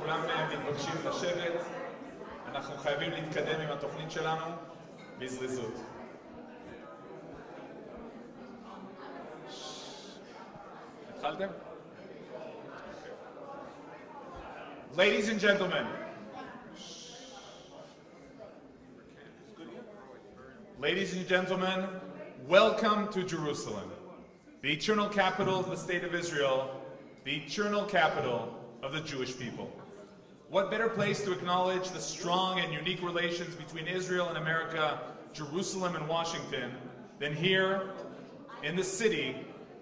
כולם מתבקשים לשבת. אנחנו חייבים להתקדם עם התוכנית שלנו בזריזות. התחלתם? Ladies and gentlemen. Ladies and gentlemen, welcome to Jerusalem, the eternal capital of the state of Israel, the eternal capital of the Jewish people. What better place to acknowledge the strong and unique relations between Israel and America, Jerusalem and Washington, than here in the city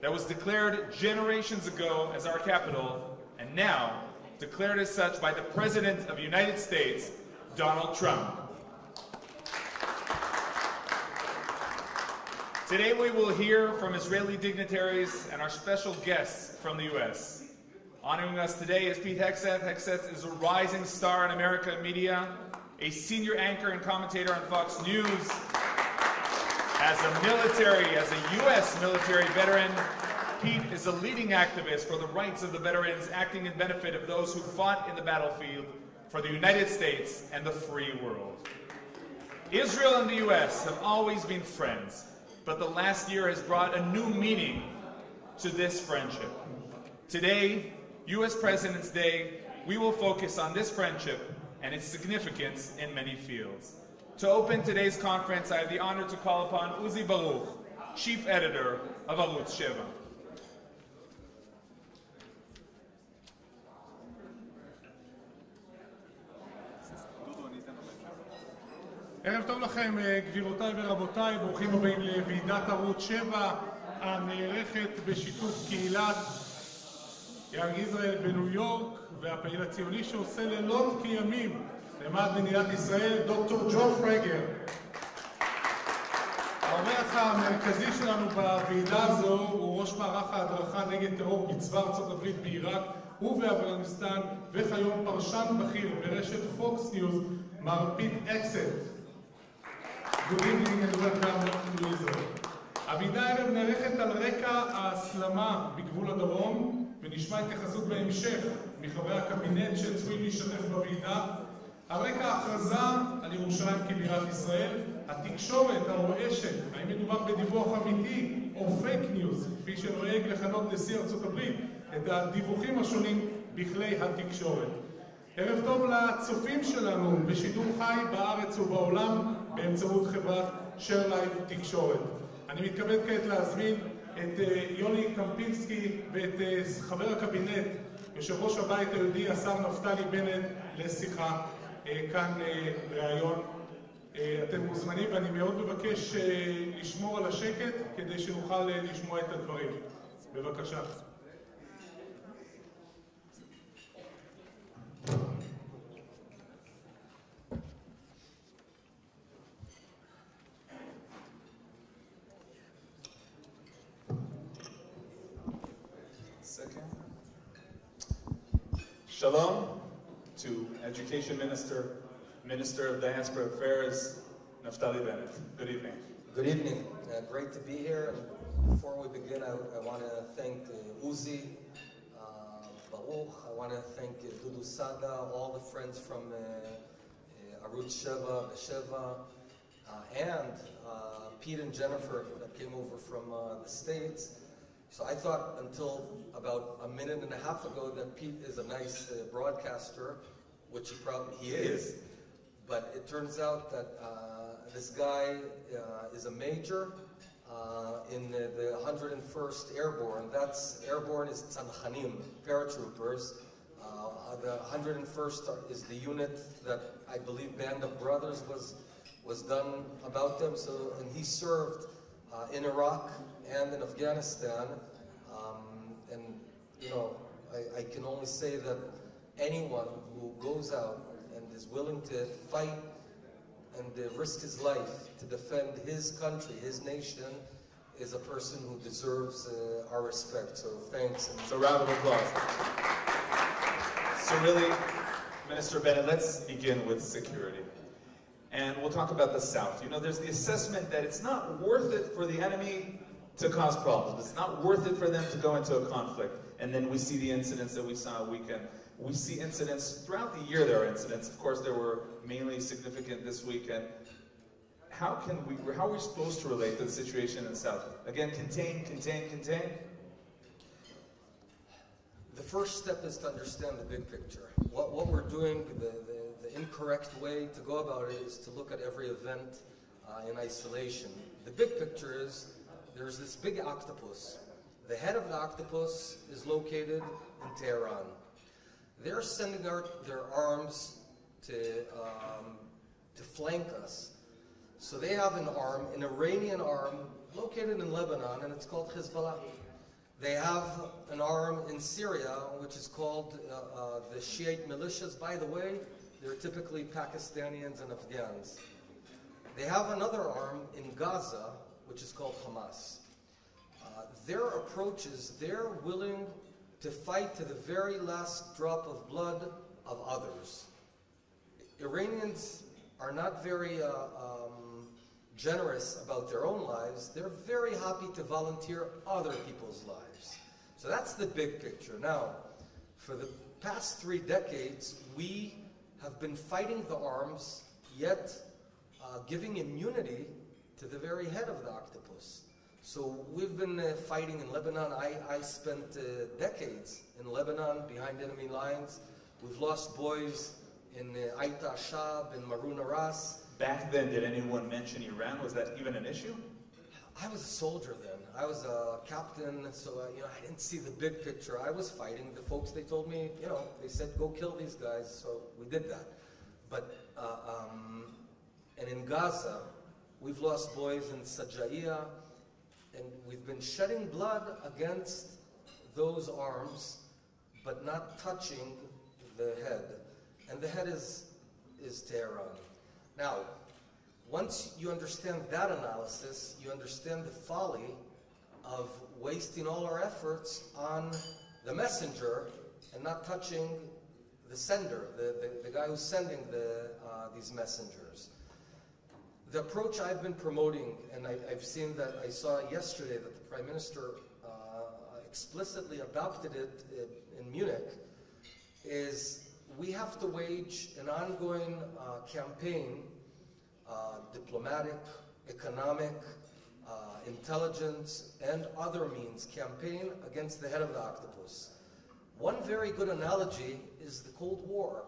that was declared generations ago as our capital, and now declared as such by the President of the United States, Donald Trump. Today we will hear from Israeli dignitaries and our special guests from the U.S. Honoring us today is Pete Hegseth. Hegseth is a rising star in American media, a senior anchor and commentator on Fox News. As a U.S. military veteran, Pete is a leading activist for the rights of the veterans, acting in benefit of those who fought in the battlefield for the United States and the free world. Israel and the U.S. have always been friends, but the last year has brought a new meaning to this friendship. Today, U.S. President's Day, we will focus on this friendship and its significance in many fields. To open today's conference, I have the honor to call upon Uzi Baruch, Chief Editor of Arutz 7. ערב טוב לכם, גבירותיי ורבותיי, ברוכים הבאים לוועידת ערוץ 7 הנערכת בשיתוף קהילת יאנג ישראל בניו יורק והפעיל הציוני שעושה לילות כימים למען מדינת ישראל, דוקטור ג'ון פרגר. האורח המרכזי שלנו בוועידה הזו הוא ראש מערך ההדרכה נגד טרור בצבא ארצות הברית בעיראק ובאפגניסטן, וכיום פרשן בכיר ברשת פוקס ניוז, מר פיט הקסט. Good evening and welcome to Israel. הוועידה הערב נערכת על רקע ההסלמה בגבול הדרום, ונשמע התייחסות בהמשך מחברי הקבינט שצפויים להשתתף בוועידה. על רקע ההכרזה על ירושלים כבירת ישראל, התקשורת הרועשת, האם מדובר בדיווח אמיתי או פייק ניוז, כפי שנוהג לכנות נשיא ארצות הברית את הדיווחים השונים בכלי התקשורת. ערב טוב לצופים שלנו בשידור חי בארץ ובעולם באמצעות חברת ShareLive תקשורת. אני מתכבד כעת להזמין את יוני קמפינסקי ואת חבר הקבינט, יושב ראש הבית היהודי, השר נפתלי בנט, לשיחה כאן ראיון. אתם מוזמנים ואני מאוד מבקש לשמור על השקט כדי שנוכל לשמוע את הדברים. בבקשה. Shalom to Education Minister of Diaspora Affairs, Naftali Bennett. Good evening. Good evening. Great to be here. And before we begin, I want to thank Uzi, Baruch. I want to thank Dudu Sada, all the friends from Arutz 7, Besheva, and Pete and Jennifer that came over from the States. So I thought until about a minute and a half ago that Pete is a nice broadcaster, which he is. But it turns out that this guy is a major in the 101st Airborne. That's Airborne is Tzanchanim, paratroopers. The 101st is the unit that I believe Band of Brothers was done about them. So, and he served in Iraq and in Afghanistan, and you know, I can only say that anyone who goes out and is willing to fight and risk his life to defend his country, his nation, is a person who deserves our respect. So thanks. So a round of applause. So really, Minister Bennett, let's begin with security. And we'll talk about the South. You know, there's the assessment that it's not worth it for the enemy to cause problems. It's not worth it for them to go into a conflict. And then we see the incidents that we saw a weekend We see incidents throughout the year. There are incidents. Of course, there were mainly significant this weekend. How are we supposed to relate to the situation in the South? Again, contain. The first step is to understand the big picture. What we're doing, the incorrect way to go about it is to look at every event in isolation. The big picture is there's this big octopus. The head of the octopus is located in Tehran. They're sending out their arms to flank us. So they have an arm, an Iranian arm, located in Lebanon, and it's called Hezbollah. They have an arm in Syria, which is called the Shiite militias. By the way, they're typically Pakistanis and Afghans. They have another arm in Gaza, which is called Hamas. Their approach is they're willing to fight to the very last drop of blood of others. Iranians are not very generous about their own lives. They're very happy to volunteer other people's lives. So that's the big picture. Now, for the past 3 decades, we have been fighting the arms, yet giving immunity to the very head of the octopus. So we've been fighting in Lebanon. I spent decades in Lebanon behind enemy lines. We've lost boys in Ait Ashab, in Maruna Ras. Back then, did anyone mention Iran? Was that even an issue? I was a soldier then. I was a captain, so I didn't see the big picture. I was fighting. The folks, they told me, they said, go kill these guys, so we did that. But, and in Gaza, we've lost boys in Sajaiya, and we've been shedding blood against those arms, but not touching the head. And the head is Tehran. Now, once you understand that analysis, you understand the folly of wasting all our efforts on the messenger and not touching the sender, the guy who's sending these messengers. The approach I've been promoting, and I've seen that, I saw yesterday that the Prime Minister explicitly adopted it in Munich, is we have to wage an ongoing campaign, diplomatic, economic, intelligence, and other means campaign against the head of the octopus. One very good analogy is the Cold War.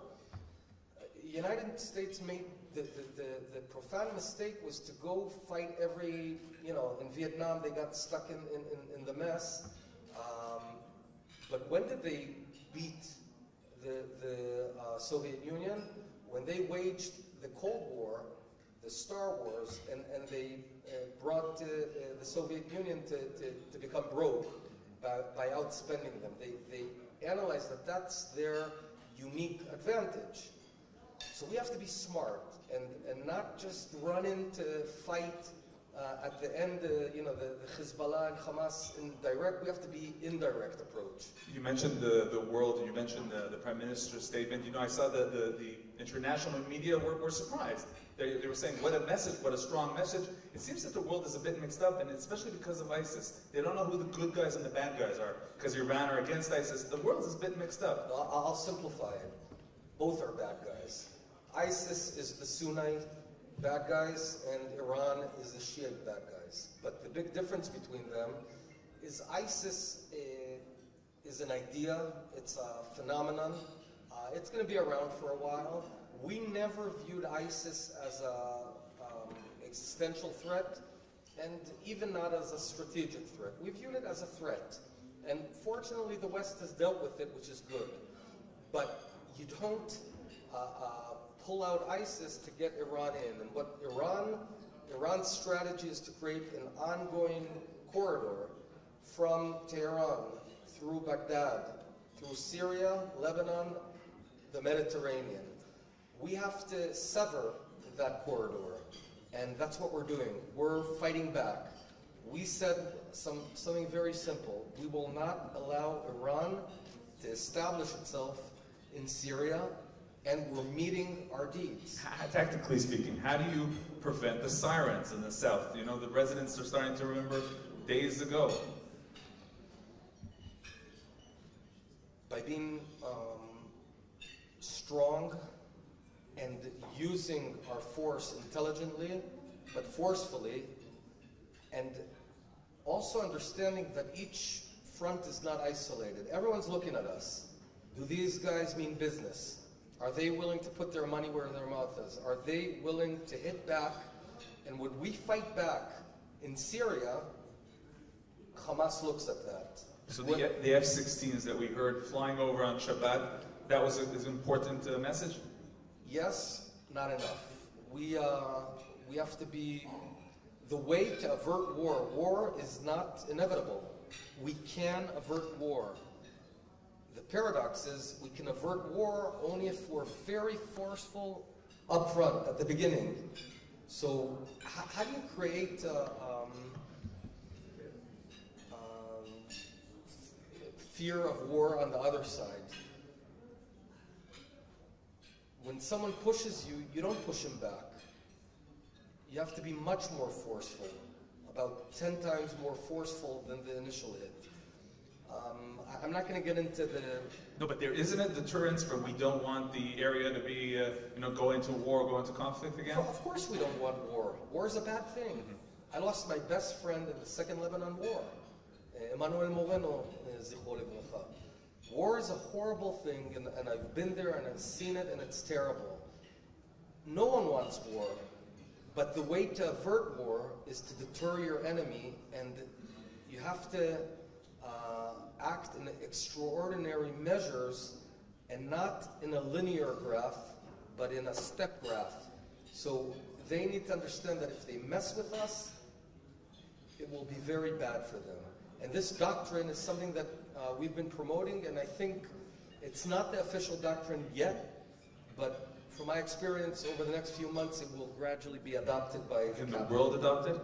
United States made the profound mistake was to go fight every, in Vietnam they got stuck in the mess. But when did they beat the Soviet Union? When they waged the Cold War, the Star Wars, and they brought the Soviet Union to become broke by outspending them. They analyzed that that's their unique advantage. So we have to be smart and not just run into fight at the end, the Hezbollah and Hamas in direct. We have to be indirect approach. You mentioned the world, and you mentioned the Prime Minister's statement. I saw the international media were surprised. They were saying, what a message, what a strong message. It seems that the world is a bit mixed up, and especially because of ISIS. They don't know who the good guys and the bad guys are, because Iran are against ISIS. The world is a bit mixed up. I'll simplify it. Both are bad guys. ISIS is the Sunnite bad guys, and Iran is the Shiite bad guys. But the big difference between them is ISIS is an idea, it's a phenomenon. It's going to be around for a while. We never viewed ISIS as an existential threat, and even not as a strategic threat. We viewed it as a threat. And fortunately, the West has dealt with it, which is good. But you don't pull out ISIS to get Iran in. And what Iran's strategy is to create an ongoing corridor from Tehran through Baghdad, through Syria, Lebanon, the Mediterranean. We have to sever that corridor, and that's what we're doing. We're fighting back. We said something very simple. We will not allow Iran to establish itself in Syria, and we're meeting our deeds. Tactically speaking, how do you prevent the sirens in the south? The residents are starting to remember days ago. By being strong and using our force intelligently, but forcefully, and also understanding that each front is not isolated. Everyone's looking at us. Do these guys mean business? Are they willing to put their money where their mouth is? Are they willing to hit back? And when we fight back in Syria, Hamas looks at that. So the F-16s that we heard flying over on Shabbat, that was an important message? Yes, not enough. We have to be, the way to avert war is not inevitable. We can avert war. The paradox is we can avert war only if we're very forceful up front at the beginning. So how do you create fear of war on the other side? When someone pushes you, you don't push him back. You have to be much more forceful, about 10 times more forceful than the initial hit. I'm not going to get into the... No, but there isn't a deterrence from we don't want the area to be, go into war, go into conflict again? Of course we don't want war. War is a bad thing. Mm-hmm. I lost my best friend in the Second Lebanon War, Emmanuel Moreno, zichro livracha. War is a horrible thing, and I've been there and I've seen it, and it's terrible. No one wants war, but the way to avert war is to deter your enemy, and you have to act in extraordinary measures and not in a linear graph, but in a step graph. So they need to understand that if they mess with us, it will be very bad for them. And this doctrine is something that we've been promoting, and I think it's not the official doctrine yet, but from my experience over the next few months, it will gradually be adopted by the Can the world adopt it?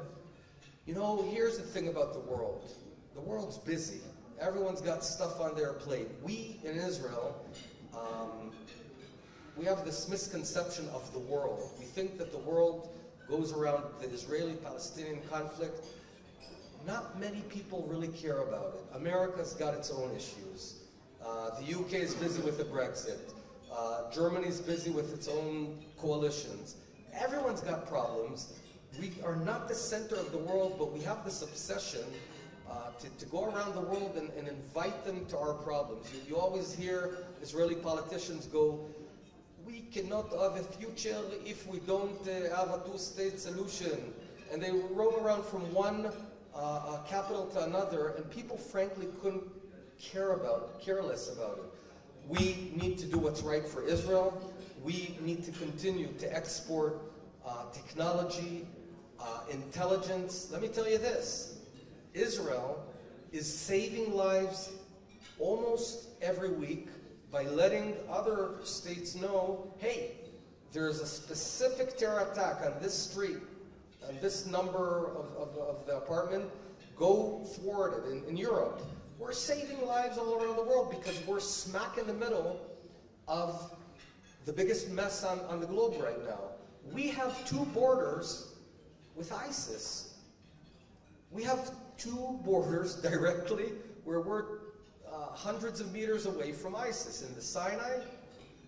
You know, here's the thing about the world. The world's busy. Everyone's got stuff on their plate. We in Israel, we have this misconception of the world. We think that the world goes around the Israeli-Palestinian conflict. Not many people really care about it. America's got its own issues. The UK is busy with the Brexit. Germany's busy with its own coalitions. Everyone's got problems. We are not the center of the world, but we have this obsession to go around the world and invite them to our problems. You always hear Israeli politicians go, we cannot have a future if we don't have a two-state solution. And they roam around from one capital to another, and people frankly couldn't care less about it. We need to do what's right for Israel. We need to continue to export technology, intelligence. Let me tell you this. Israel is saving lives almost every week by letting other states know, hey, there's a specific terror attack on this street, on this number of the apartment, go thwart it. In Europe, we're saving lives all around the world because we're smack in the middle of the biggest mess on the globe right now. We have two borders with ISIS. We have two borders directly where we're hundreds of meters away from ISIS, in the Sinai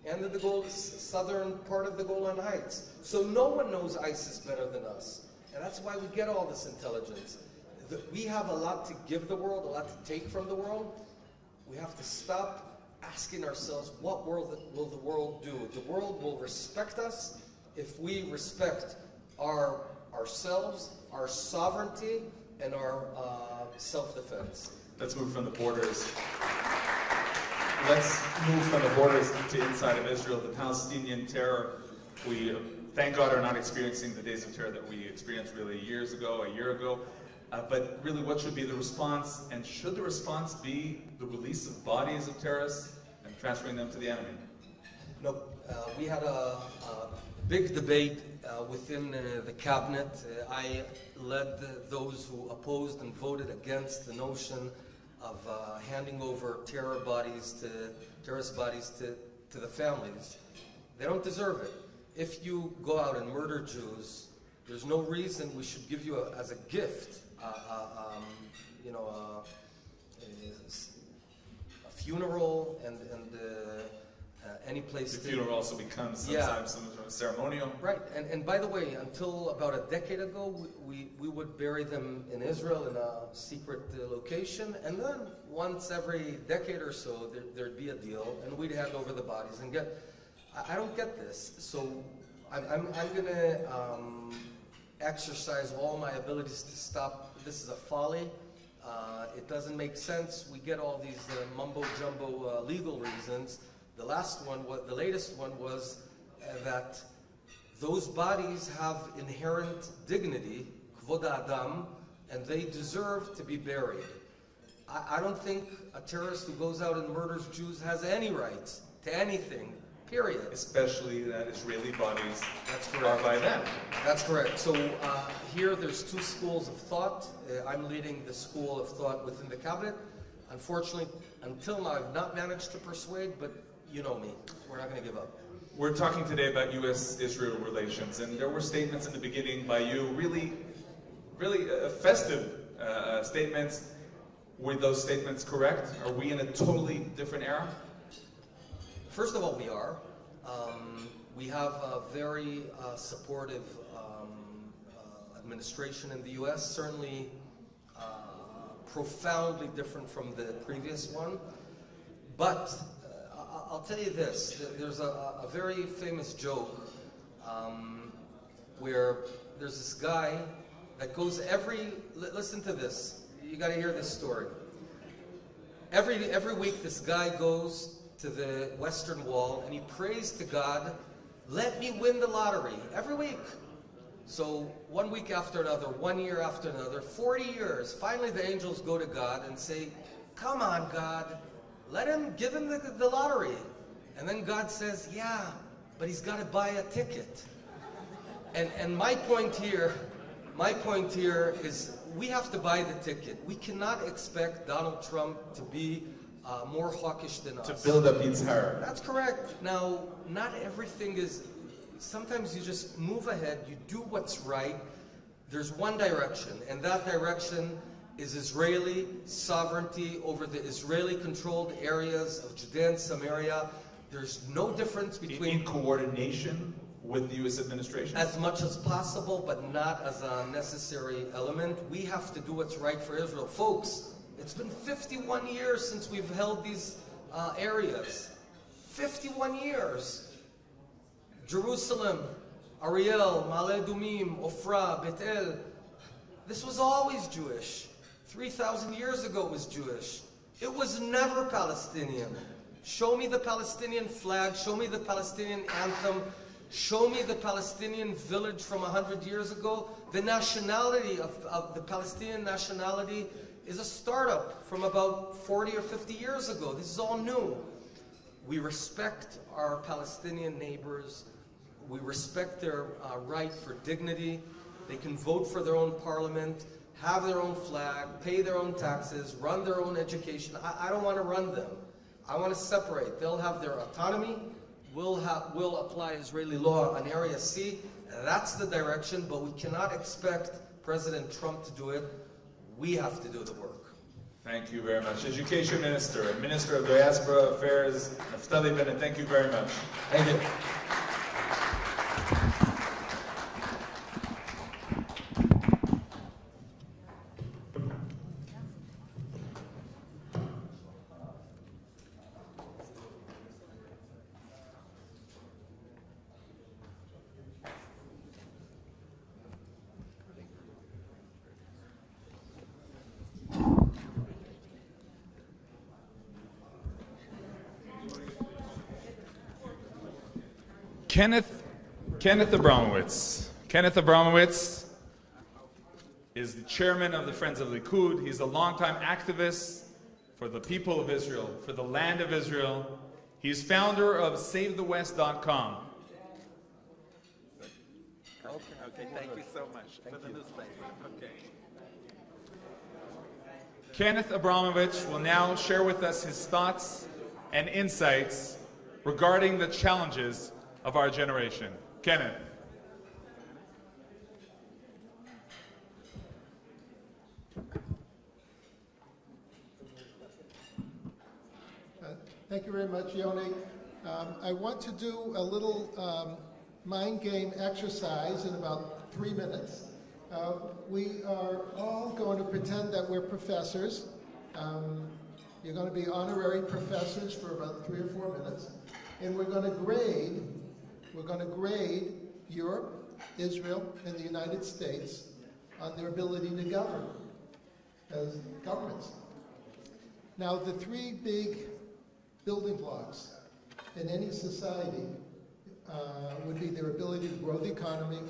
and in the southern part of the Golan Heights. So no one knows ISIS better than us. And that's why we get all this intelligence. We have a lot to give the world, a lot to take from the world. We have to stop asking ourselves, what will the world do? The world will respect us if we respect ourselves, our sovereignty, and our self-defense. Let's move from the borders. Let's move from the borders to inside of Israel. The Palestinian terror, we, thank God, are not experiencing the days of terror that we experienced really a year ago. But really, what should be the response? And should the response be the release of bodies of terrorists and transferring them to the enemy? No, we had a big debate within the cabinet. I led those who opposed and voted against the notion of handing over terrorist bodies to the families. They don't deserve it. If you go out and murder Jews, there's no reason we should give you as a gift, a funeral and any place. The funeral also becomes sometimes some sort of ceremonial. Right, and by the way, until about a decade ago, we would bury them in Israel in a secret location, and then once every decade or so, there'd be a deal, and we'd hand over the bodies and get. I don't get this, so I'm going to exercise all my abilities to stop. This is a folly. It doesn't make sense. We get all these mumbo-jumbo legal reasons. The latest one was that those bodies have inherent dignity, kvod ha'adam, and they deserve to be buried. I don't think a terrorist who goes out and murders Jews has any rights to anything, period. Especially that Israeli bodies That's correct. are by them. That's correct. So here there's two schools of thought. I'm leading the school of thought within the cabinet. Unfortunately, until now, I've not managed to persuade, but you know me. We're not going to give up. We're talking today about U.S.-Israel relations, and there were statements in the beginning by you, really festive statements. Were those statements correct? Are we in a totally different era? First of all, we are. We have a very supportive administration in the U.S., certainly profoundly different from the previous one. But I'll tell you this, there's a very famous joke where there's this guy that goes listen to this, you got to hear this story. Every week this guy goes to the Western Wall and he prays to God, let me win the lottery, every week. So 1 week after another, 1 year after another, 40 years, finally the angels go to God and say, come on God, give him the lottery. And then God says, yeah, but he's got to buy a ticket. And my point here is we have to buy the ticket. We cannot expect Donald Trump to be more hawkish than us. To build up Yitzhar. That's correct. Now, not everything is, sometimes you just move ahead, you do what's right. There's one direction, and that direction is Israeli sovereignty over the Israeli-controlled areas of Judea and Samaria. There's no difference between... In coordination with the U.S. administration? As much as possible, but not as a necessary element. We have to do what's right for Israel. Folks, it's been 51 years since we've held these areas. 51 years. Jerusalem, Ariel, Ma'ale Adumim, Ofra, Bethel. This was always Jewish. 3,000 years ago it was Jewish. It was never Palestinian. Show me the Palestinian flag, show me the Palestinian anthem, show me the Palestinian village from 100 years ago. The nationality of the Palestinian nationality is a startup from about 40 or 50 years ago. This is all new. We respect our Palestinian neighbors. We respect their right for dignity. They can vote for their own parliament, have their own flag, pay their own taxes, run their own education. I don't want to run them. I want to separate. They'll have their autonomy. We'll apply Israeli law on Area C. That's the direction, but we cannot expect President Trump to do it. We have to do the work. Thank you very much. Education Minister and Minister of Diaspora Affairs, Naftali Bennett, thank you very much. Thank you. Kenneth Abramowitz. Kenneth Abramowitz is the chairman of the Friends of Likud. He's a longtime activist for the people of Israel, for the land of Israel. He's founder of SaveTheWest.com. Okay, thank you so much for the newspaper. Okay. Kenneth Abramowitz will now share with us his thoughts and insights regarding the challenges of our generation. Kenneth. Thank you very much, Yoni. I want to do a little mind game exercise in about 3 minutes. We are all going to pretend that we're professors. You're going to be honorary professors for about 3 or 4 minutes. And we're going to grade Europe, Israel, and the United States on their ability to govern as governments. Now, the 3 big building blocks in any society would be their ability to grow the economy,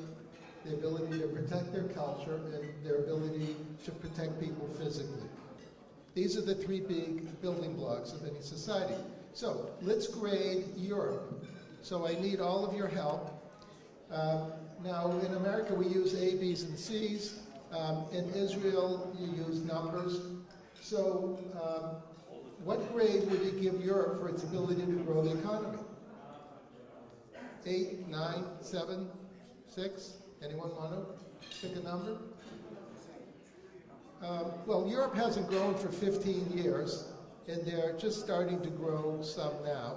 the ability to protect their culture, and their ability to protect people physically. These are the 3 big building blocks of any society. So let's grade Europe. So I need all of your help. Now, in America, we use A, B's, and C's. In Israel, you use numbers. So what grade would you give Europe for its ability to grow the economy? 8, 9, 7, 6? Anyone want to pick a number? Well, Europe hasn't grown for 15 years, and they're just starting to grow some now.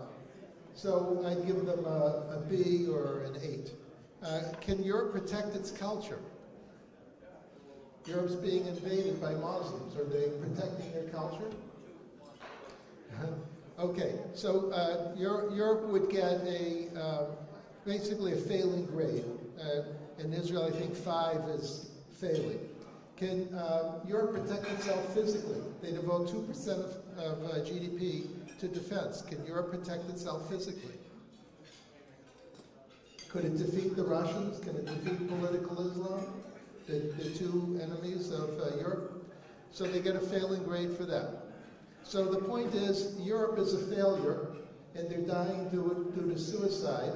So I'd give them a B or an 8. Can Europe protect its culture? Europe's being invaded by Muslims. Are they protecting their culture? Okay, so Europe would get basically a failing grade. In Israel, I think 5 is failing. Can Europe protect itself physically? They devote 2% of GDP to defense. Can Europe protect itself physically? Could it defeat the Russians? Can it defeat political Islam? The 2 enemies of Europe? So they get a failing grade for that. So the point is, Europe is a failure, and they're dying due to suicide,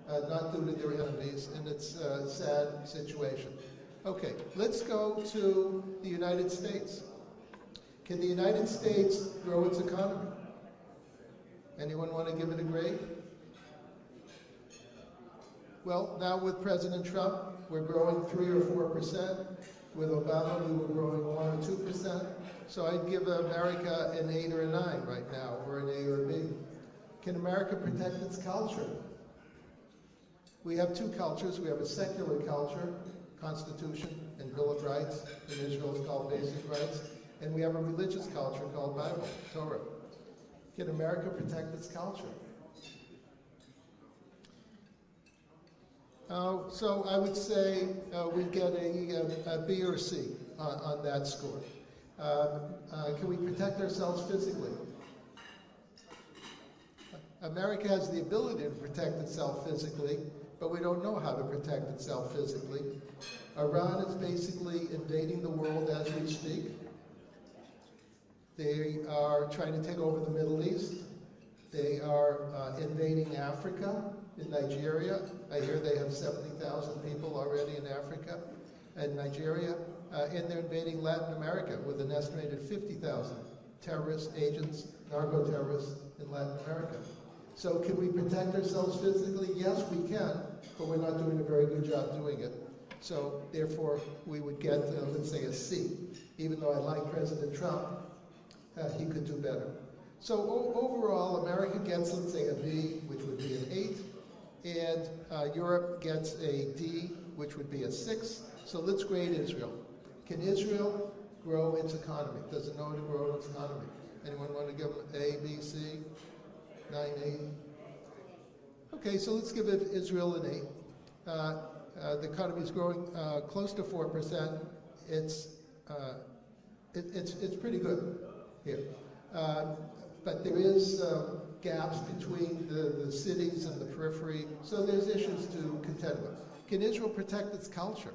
not due to their enemies, and it's a sad situation. Okay, let's go to the United States. Can the United States grow its economy? Anyone want to give it a grade? Well, now with President Trump, we're growing 3 or 4%. With Obama, we were growing 1 or 2%. So I'd give America an 8 or a 9 right now, or an A or a B. Can America protect its culture? We have 2 cultures. We have a secular culture, Constitution and Bill of Rights. In Israel, it's called Basic Rights. And we have a religious culture called Bible, Torah. Can America protect its culture? So I would say we get a B or C on that score. Can we protect ourselves physically? America has the ability to protect itself physically, but we don't know how to protect itself physically. Iran is basically invading the world as we speak. They are trying to take over the Middle East. They are invading Africa, in Nigeria. I hear they have 70,000 people already in Africa and Nigeria. And they're invading Latin America with an estimated 50,000 terrorist agents, narco-terrorists in Latin America. So can we protect ourselves physically? Yes, we can, but we're not doing a very good job doing it. So therefore, we would get, let's say, a C. Even though I like President Trump, he could do better. So overall, America gets, let's say, a B, which would be an 8, and Europe gets a D, which would be a 6. So let's grade Israel. Can Israel grow its economy? Does it know how to grow its economy? Anyone want to give them A, B, C, 9, 8? Okay, so let's give Israel an 8. The economy is growing close to 4%. It's pretty good here. But there is gaps between the cities and the periphery, so there's issues to contend with. Can Israel protect its culture?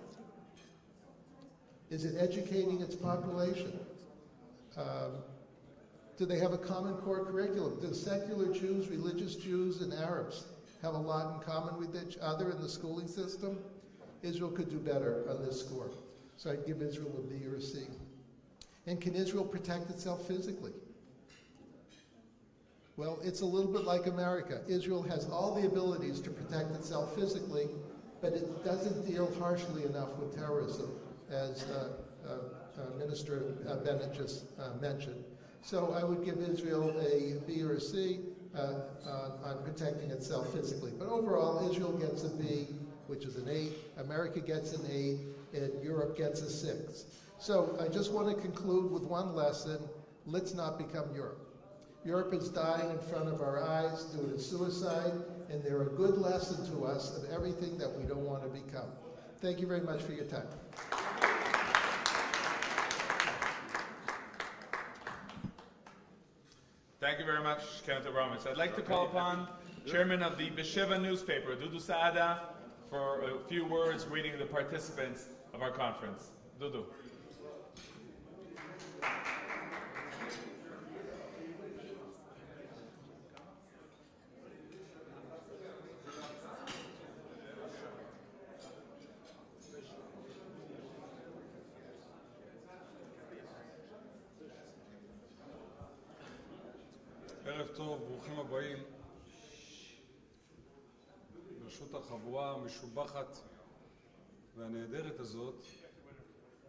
Is it educating its population? Do they have a common core curriculum? Do secular Jews, religious Jews, and Arabs have a lot in common with each other in the schooling system? Israel could do better on this score. So I'd give Israel a B or a C. And can Israel protect itself physically? Well, it's a little bit like America. Israel has all the abilities to protect itself physically, but it doesn't deal harshly enough with terrorism, as Minister Bennett just mentioned. So I would give Israel a B or a C. on protecting itself physically. But overall, Israel gets a B, which is an 8, America gets an 8, and Europe gets a 6. So I just want to conclude with one lesson: let's not become Europe. Europe is dying in front of our eyes due to suicide, and they're a good lesson to us of everything that we don't want to become. Thank you very much for your time. Thank you very much, Kenneth Abramovich. I'd like to call upon Chairman of the Besheva newspaper, Dudu Saada, for a few words greeting the participants of our conference. Dudu. ערב טוב, ברוכים הבאים. ברשות החבורה המשובחת והנהדרת הזאת,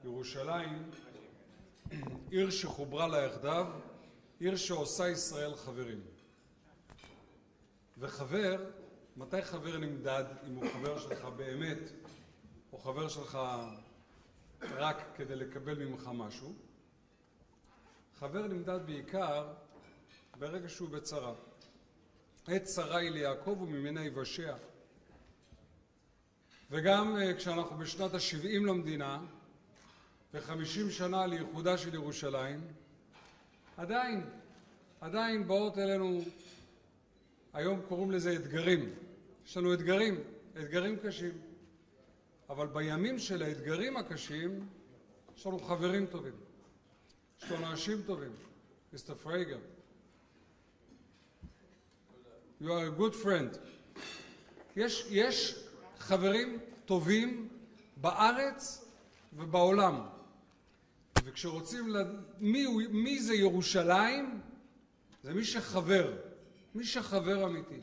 ירושלים, עיר שחוברה לה יחדיו, עיר שעושה ישראל חברים. וחבר, מתי חבר נמדד? אם הוא חבר שלך באמת, או חבר שלך רק כדי לקבל ממך משהו? חבר נמדד בעיקר ברגע שהוא בצרה. עת צרה היא ליעקב וממנה יבשע. וגם כשאנחנו בשנת ה-70 למדינה ו-50 שנה לייחודה של ירושלים, עדיין באות אלינו, היום קוראים לזה אתגרים. יש לנו אתגרים קשים. אבל בימים של האתגרים הקשים יש לנו חברים טובים. יש לנו אנשים טובים. מיסטר פרייגר. You are a good friend. יש חברים טובים בארץ ובעולם. וכשרוצים מי זה ירושלים? זה מי שחבר אמיתי.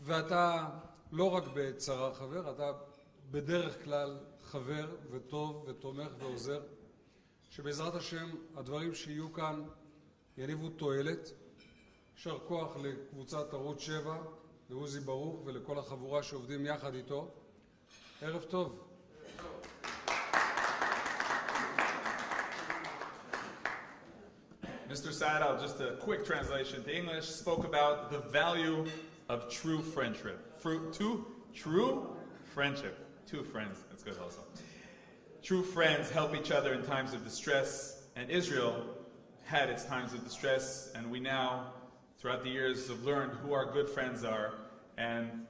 ואתה לא רק בצרה חבר, אתה בדרך כלל חבר וטוב ותומך ועוזר, שבעזרת השם הדברים שיהיו כאן יניבו תועלת. יישר כוח לקבוצת ערוץ 7, לעוזי ברוך ולכל החבורה שעובדים יחד איתו. ערב טוב. Mr. Saad, just a quick translation to English, spoke about the value of true friendship. True friendship. Two friends, that's good also. True friends help each other in times of distress, and Israel had its times of distress, and we now, throughout the years, have learned who our good friends are, and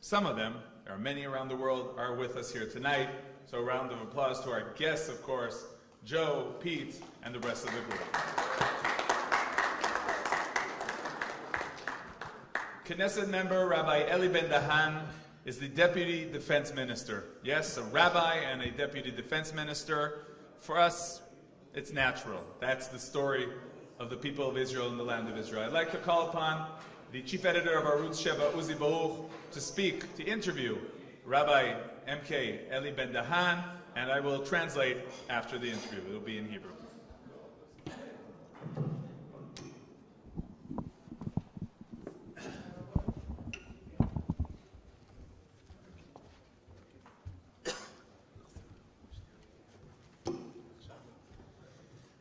some of them, there are many around the world, are with us here tonight. So a round of applause to our guests, of course, Joe, Pete, and the rest of the group. Knesset member Rabbi Eli Ben-Dahan is the Deputy Defense Minister. Yes, a rabbi and a Deputy Defense Minister. For us, it's natural. That's the story of the people of Israel and the land of Israel. I'd like to call upon the Chief Editor of Arutz 7, Uzi Baruch, to speak, to interview Rabbi M.K. Eli Ben-Dahan, and I will translate after the interview. It will be in Hebrew.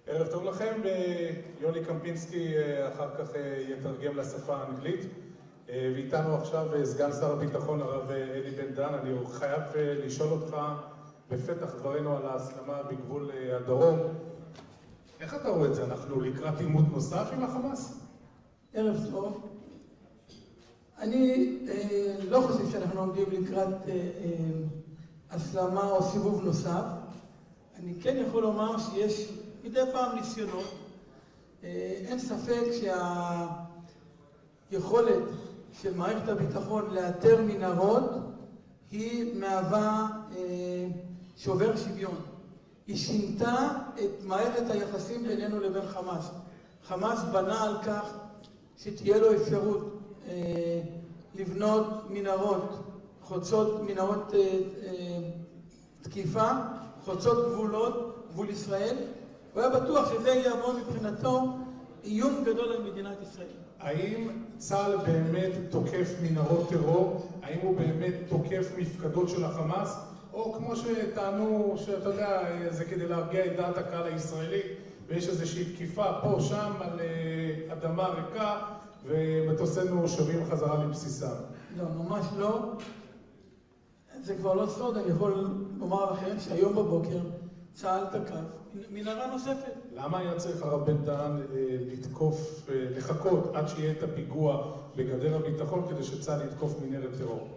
ערב טוב לכם, יוני קמפינסקי אחר כך יתרגם לשפה האנגלית, ואיתנו עכשיו סגן שר הביטחון הרב אלי בן דהן. אני חייב לשאול אותך בפתח דברינו על ההסלמה בגבול הדרום, איך אתה רואה את זה? אנחנו לקראת עימות נוסף עם החמאס? ערב טוב. אני לא חושב שאנחנו עומדים לקראת הסלמה או סיבוב נוסף. אני כן יכול לומר שיש מדי פעם ניסיונות. אין ספק שהיכולת של מערכת הביטחון לאתר מנהרות היא מהווה שובר שוויון. היא שינתה את מערכת היחסים בינינו לבין חמאס. חמאס בנה על כך שתהיה לו אפשרות לבנות מנהרות, חוצות מנהרות תקיפה, חוצות גבולות, גבול ישראל. הוא היה בטוח שזה יעבור מבחינתו איום גדול על מדינת ישראל. האם צה"ל באמת תוקף מנהרות טרור? האם הוא באמת תוקף מפקדות של החמאס? או כמו שטענו, שאתה יודע, זה כדי להרגיע את דעת הקהל הישראלי, ויש איזושהי תקיפה פה, שם, על אדמה ריקה, ומטוסינו שבים חזרה לבסיסם. לא, ממש לא. זה כבר לא סוד, אני יכול לומר לכם שהיום בבוקר צה"ל תקף מנהרה נוספת. למה היה צריך הרב בן דהן לתקוף, לחכות עד שיהיה את הפיגוע בגדר הביטחון כדי שצה"ל יתקוף מנהרת טרור?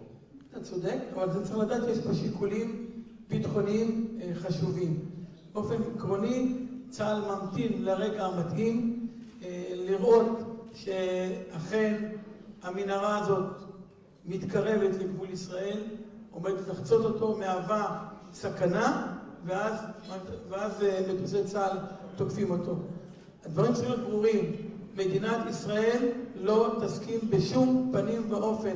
אתה צודק, אבל זה צריך לדעת שיש פה שיקולים ביטחוניים חשובים. באופן עקרוני, צה"ל ממתין לרגע המתאים לראות שאכן המנהרה הזאת מתקרבת לגבול ישראל, עומדת לחצות אותו, מהווה סכנה, ואז מטוסי צה"ל תוקפים אותו. הדברים צריכים להיות ברורים. מדינת ישראל לא תסכים בשום פנים ואופן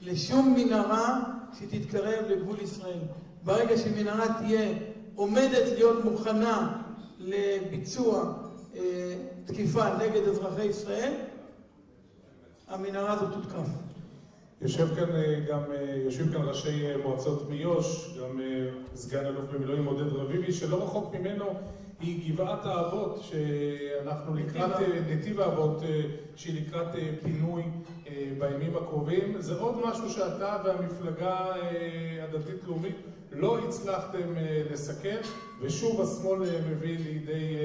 לשום מנהרה שתתקרב לגבול ישראל. ברגע שמנהרה תהיה עומדת להיות מוכנה לביצוע תקיפה נגד אזרחי ישראל, המנהרה הזאת תותקף. יושבים כאן ראשי מועצות מיו"ש, גם סגן אלוף במילואים עודד רביבי, שלא רחוק ממנו היא גבעת האבות, שאנחנו לקראת נתיב האבות, שהיא לקראת פינוי בימים הקרובים. זה עוד משהו שאתה והמפלגה הדתית-לאומית לא הצלחתם לסכם, ושוב השמאל מביא לידי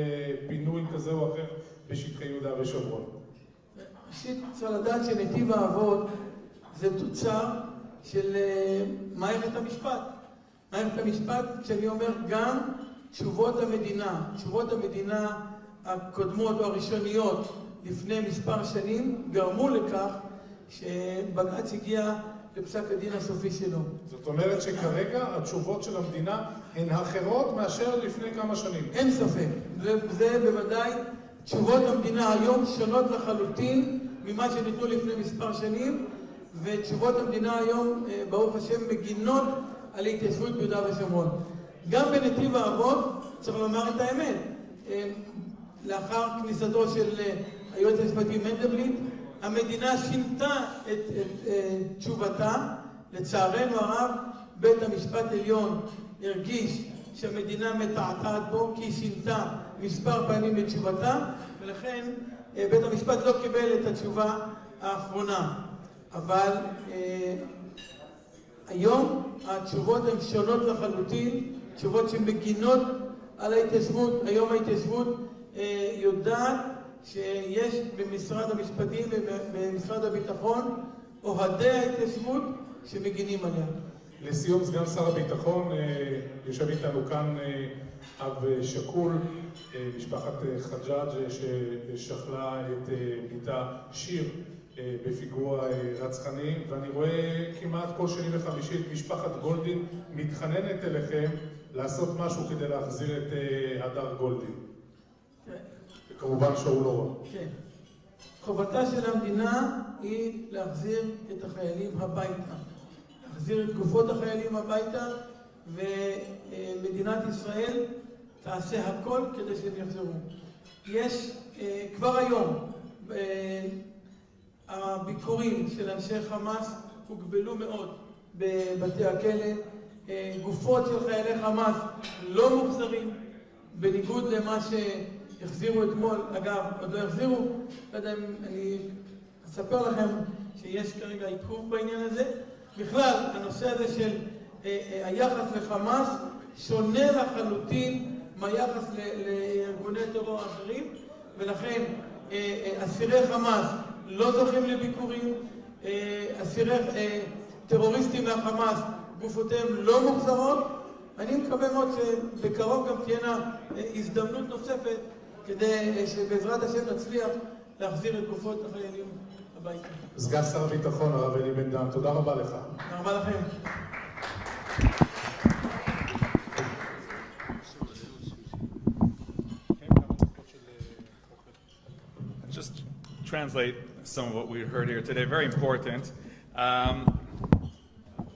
פינוי כזה או אחר בשטחי יהודה ושומרון. ראשית, צריך לדעת שנתיב האבות זה תוצר של מערכת המשפט. מערכת המשפט, כשאני אומר גם תשובות המדינה הקודמות או הראשוניות לפני מספר שנים גרמו לכך שבג"ץ הגיע לפסק הדין הסופי שלו. זאת אומרת שכרגע התשובות של המדינה הן אחרות מאשר לפני כמה שנים. אין ספק. זה בוודאי, תשובות המדינה היום שונות לחלוטין ממה שניתנו לפני מספר שנים, ותשובות המדינה היום, ברוך השם, מגינות על ההתיישבות ביהודה ושומרון. גם בנתיב האבות, צריך לומר את האמת, לאחר כניסתו של היועץ המשפטי מנדלבליט, המדינה שינתה את תשובתה. לצערנו הרב, בית המשפט העליון הרגיש שהמדינה מתעתעת בו, כי היא שינתה מספר פעמים את תשובתה, ולכן בית המשפט לא קיבל את התשובה האחרונה. אבל היום התשובות הן שונות לחלוטין, תשובות שמגינות על ההתיישבות. היום ההתיישבות יודעת שיש במשרד המשפטים ובמשרד הביטחון אוהדי ההתיישבות שמגינים עליה. לסיום, סגן שר הביטחון, יושב איתנו כאן אב שקול, משפחת חג'אג' ששכלה את ביתה שיר בפיגוע רצחני, ואני רואה כמעט כל שני וחמישי את משפחת גולדין מתחננת אליכם לעשות משהו כדי להחזיר את הדר גולדין. וכמובן שהוא לא רע. כן. חובתה של המדינה היא להחזיר את החיילים הביתה. להחזיר את גופות החיילים הביתה, ומדינת ישראל תעשה הכל כדי שהם יחזרו. יש כבר היום הביקורים של אנשי חמאס הוגבלו מאוד בבתי הכלא. גופות של חיילי חמאס לא מוחזרים, בניגוד למה שהחזירו אתמול. אגב, עוד לא החזירו, לא יודע אם אני אספר לכם שיש כרגע עיכוב בעניין הזה. בכלל, הנושא הזה של היחס לחמאס שונה לחלוטין מהיחס לארגוני טרור אחרים, ולכן אסירי חמאס לא זוכים לביקורים, טרוריסטים מהחמאס גופותיהם לא מוחזרות. אני מקווה מאוד שבקרוב גם תהיינה הזדמנות נוספת כדי שבעזרת השם נצליח להחזיר את גופות החיילים הביתה. סגן שר הביטחון הרב אלי בן דהן, תודה רבה לך. תודה רבה לכם. Just translate some of what we heard here today. Very important.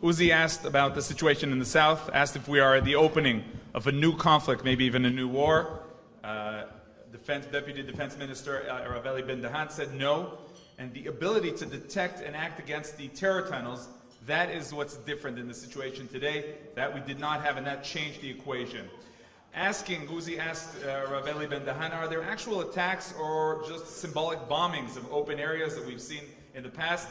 Uzi asked about the situation in the south, asked if we are at the opening of a new conflict, maybe even a new war. The Deputy Defense Minister Rav Eli Ben-Dahan said no, and the ability to detect and act against the terror tunnels, that is what's different in the situation today, that we did not have, and that changed the equation. Uzi asked Rav Eli Ben-Dahan, are there actual attacks or just symbolic bombings of open areas that we've seen in the past?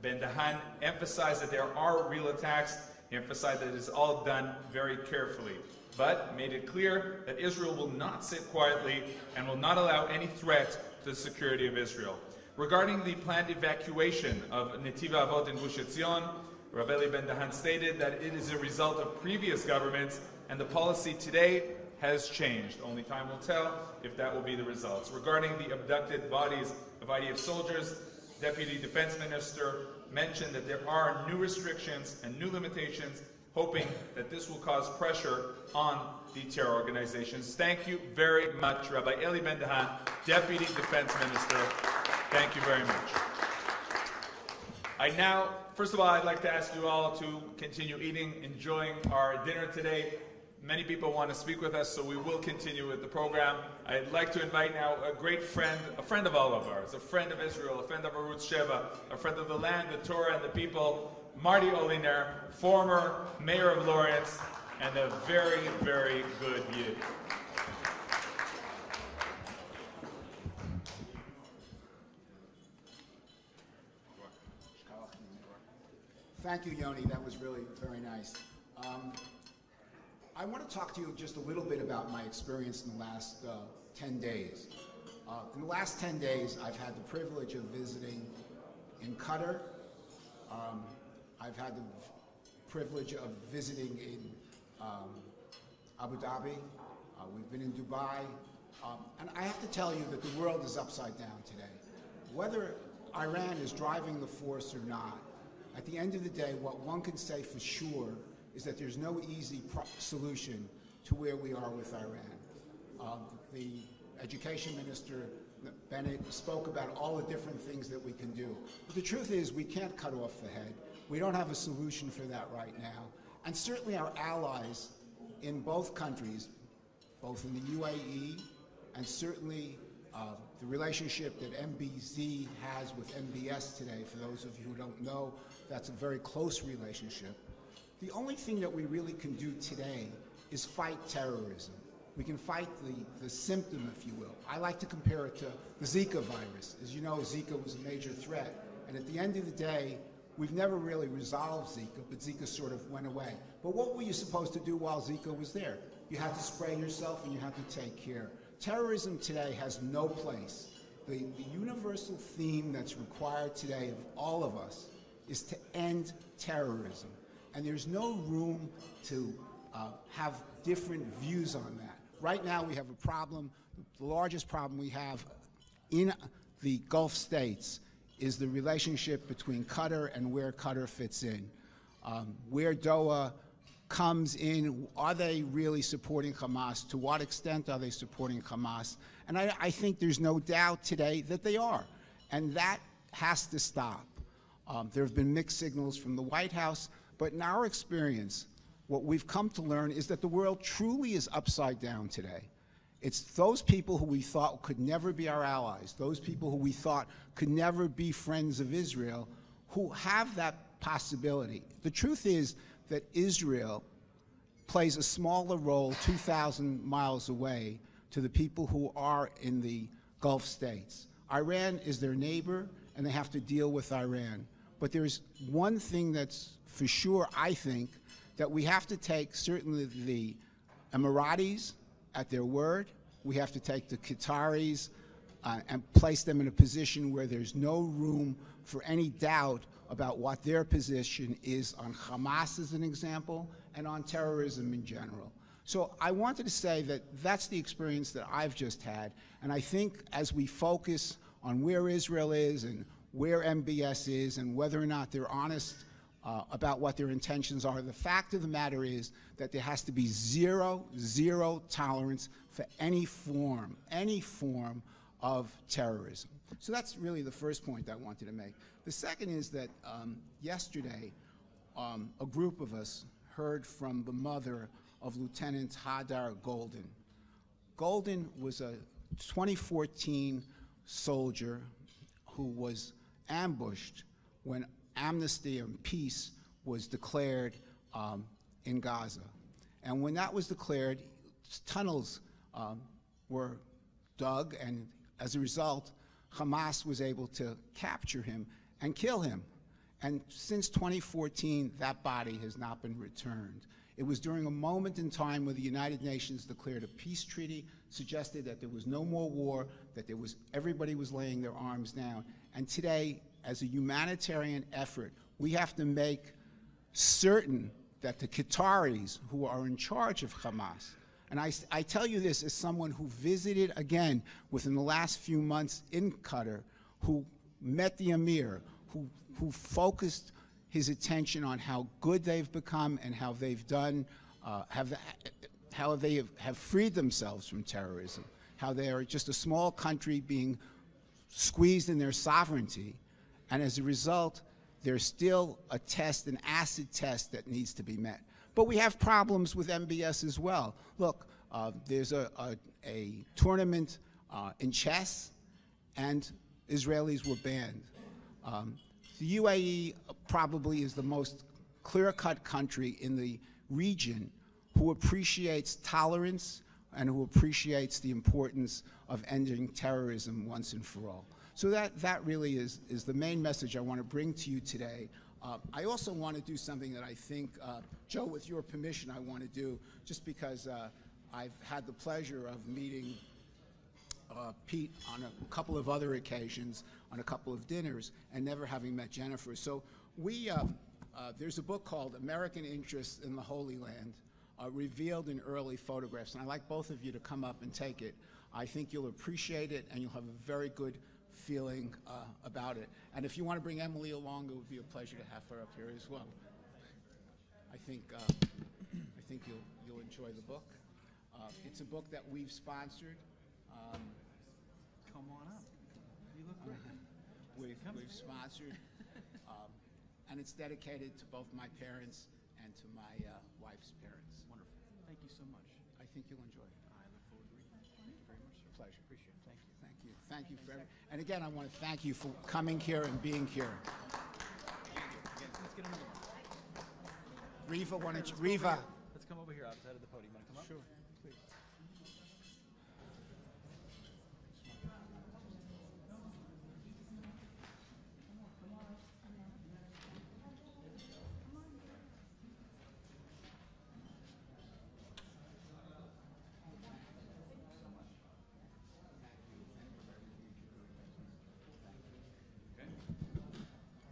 Ben-Dahan emphasized that there are real attacks. He emphasized that it is all done very carefully, but made it clear that Israel will not sit quietly and will not allow any threat to the security of Israel. Regarding the planned evacuation of Netiv Avot in Gush Etzion, Rav Eli Ben-Dahan stated that it is a result of previous governments, and the policy today has changed. Only time will tell if that will be the results. Regarding the abducted bodies of IDF soldiers, Deputy Defense Minister mentioned that there are new restrictions and new limitations, hoping that this will cause pressure on the terror organizations. Thank you very much, Rabbi Eli Ben-Dahan, Deputy Defense Minister. Thank you very much. First of all, I'd like to ask you all to continue eating, enjoying our dinner today. Many people want to speak with us, so we will continue with the program. I'd like to invite now a great friend, a friend of all of ours, a friend of Israel, a friend of Arutz Sheva, a friend of the land, the Torah, and the people, Marty Oliner, former mayor of Lawrence, and a very, very good Yid. Thank you, Yoni. That was really very nice. I want to talk to you just a little bit about my experience in the last 10 days. In the last 10 days, I've had the privilege of visiting in Qatar. I've had the privilege of visiting in Abu Dhabi. We've been in Dubai. And I have to tell you that the world is upside down today. Whether Iran is driving the force or not, at the end of the day, what one can say for sure is that there's no easy solution to where we are with Iran. The Education Minister, Bennett, spoke about all the different things that we can do. But the truth is, we can't cut off the head. We don't have a solution for that right now. And certainly our allies in both countries, both in the UAE and certainly the relationship that MBZ has with MBS today, for those of you who don't know, that's a very close relationship. The only thing that we really can do today is fight terrorism. We can fight the symptom, if you will. I like to compare it to the Zika virus. As you know, Zika was a major threat. And at the end of the day, we've never really resolved Zika, but Zika sort of went away. But what were you supposed to do while Zika was there? You had to spray yourself and you had to take care. Terrorism today has no place. The universal theme that's required today of all of us is to end terrorism. And there's no room to have different views on that. Right now we have a problem. The largest problem we have in the Gulf states is the relationship between Qatar and where Qatar fits in. Where Doha comes in, are they really supporting Hamas? To what extent are they supporting Hamas? And I think there's no doubt today that they are. And that has to stop. There have been mixed signals from the White House, but in our experience, what we've come to learn is that the world truly is upside down today. It's those people who we thought could never be our allies, those people who we thought could never be friends of Israel, who have that possibility. The truth is that Israel plays a smaller role 2,000 miles away to the people who are in the Gulf states. Iran is their neighbor, and they have to deal with Iran. But there's one thing that's for sure, I think, that we have to take certainly the Emiratis at their word. We have to take the Qataris and place them in a position where there's no room for any doubt about what their position is on Hamas as an example and on terrorism in general. So I wanted to say that that's the experience that I've just had. And I think as we focus on where Israel is and where MBS is and whether or not they're honest about what their intentions are, the fact of the matter is that there has to be zero tolerance for any form of terrorism. So that's really the first point I wanted to make. The second is that yesterday, a group of us heard from the mother of Lieutenant Hadar Golden. Golden was a 2014 soldier who was ambushed when amnesty and peace was declared in Gaza. And when that was declared, tunnels were dug, and as a result, Hamas was able to capture him and kill him. And since 2014, that body has not been returned. It was during a moment in time where the United Nations declared a peace treaty, suggested that there was no more war, that everybody was laying their arms down. And today, as a humanitarian effort, we have to make certain that the Qataris who are in charge of Hamas, and I tell you this as someone who visited again within the last few months in Qatar, who met the Emir, who focused his attention on how good they've become and how they've done, how they have freed themselves from terrorism, how they are just a small country being squeezed in their sovereignty, and as a result, there's still a test, an acid test that needs to be met. But we have problems with MBS as well. Look, there's a tournament in chess, and Israelis were banned. The UAE probably is the most clear-cut country in the region who appreciates tolerance and who appreciates the importance of ending terrorism once and for all. So that really is the main message I want to bring to you today. I also want to do something that I think, Joe, with your permission, I want to do, just because I've had the pleasure of meeting Pete on a couple of other occasions, on a couple of dinners, and never having met Jennifer. So there's a book called American Interests in the Holy Land, revealed in early photographs, and I'd like both of you to come up and take it. I think you'll appreciate it, and you'll have a very good feeling about it. And if you want to bring Emily along, it would be a pleasure to have her up here as well. I think you'll enjoy the book. It's a book that we've sponsored. Come on up. You look great. We've sponsored, and it's dedicated to both my parents and to my wife's parents. Wonderful. Thank you so much. I think you'll enjoy it. I look forward to reading it. Thank you very much, sir. Pleasure. Appreciate it. Thank you. Thank you. Thank you for and again, I want to thank you for coming here and being here. Again, let's get another one. Riva, why don't you, Let's come over here outside of the podium. Want to come up? Sure. Please.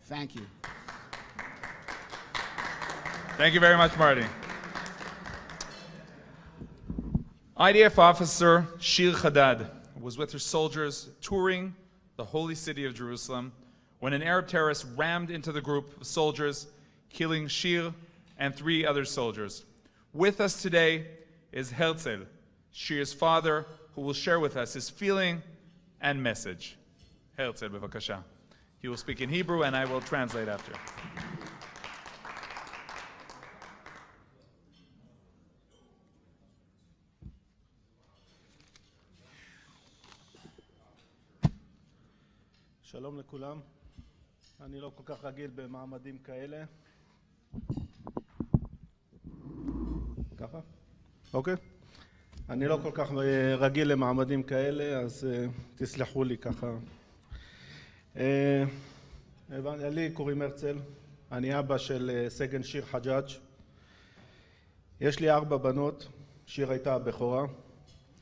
Thank you. Thank you very much, Marty. IDF officer Shir Haddad was with her soldiers touring the holy city of Jerusalem when an Arab terrorist rammed into the group of soldiers, killing Shir and 3 other soldiers. With us today is Herzl, Shir's father, who will share with us his feeling and message. Herzl, bevakasha. He will speak in Hebrew and I will translate after. שלום לכולם. אני לא כל כך רגיל במעמדים כאלה. ככה? אוקיי. אני לא כל כך רגיל למעמדים כאלה, אז תסלחו לי ככה. לי קוראים הרצל, אני אבא של סגן שיר חג'אג'. יש לי 4 בנות, שיר הייתה הבכורה.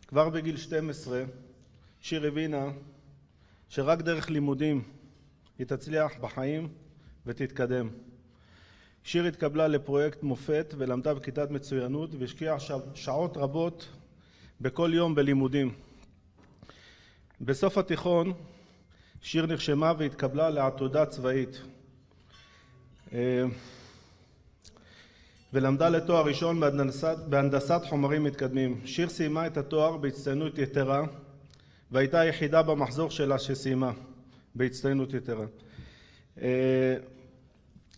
כבר בגיל 12 שיר הבינה שרק דרך לימודים היא תצליח בחיים ותתקדם. שיר התקבלה לפרויקט מופת ולמדה בכיתת מצוינות והשקיעה שעות רבות בכל יום בלימודים. בסוף התיכון שיר נרשמה והתקבלה לעתודה צבאית. ולמדה לתואר ראשון בהנדסת חומרים מתקדמים. שיר סיימה את התואר בהצטיינות יתרה, והייתה היחידה במחזור שלה שסיימה בהצטיינות יתרה.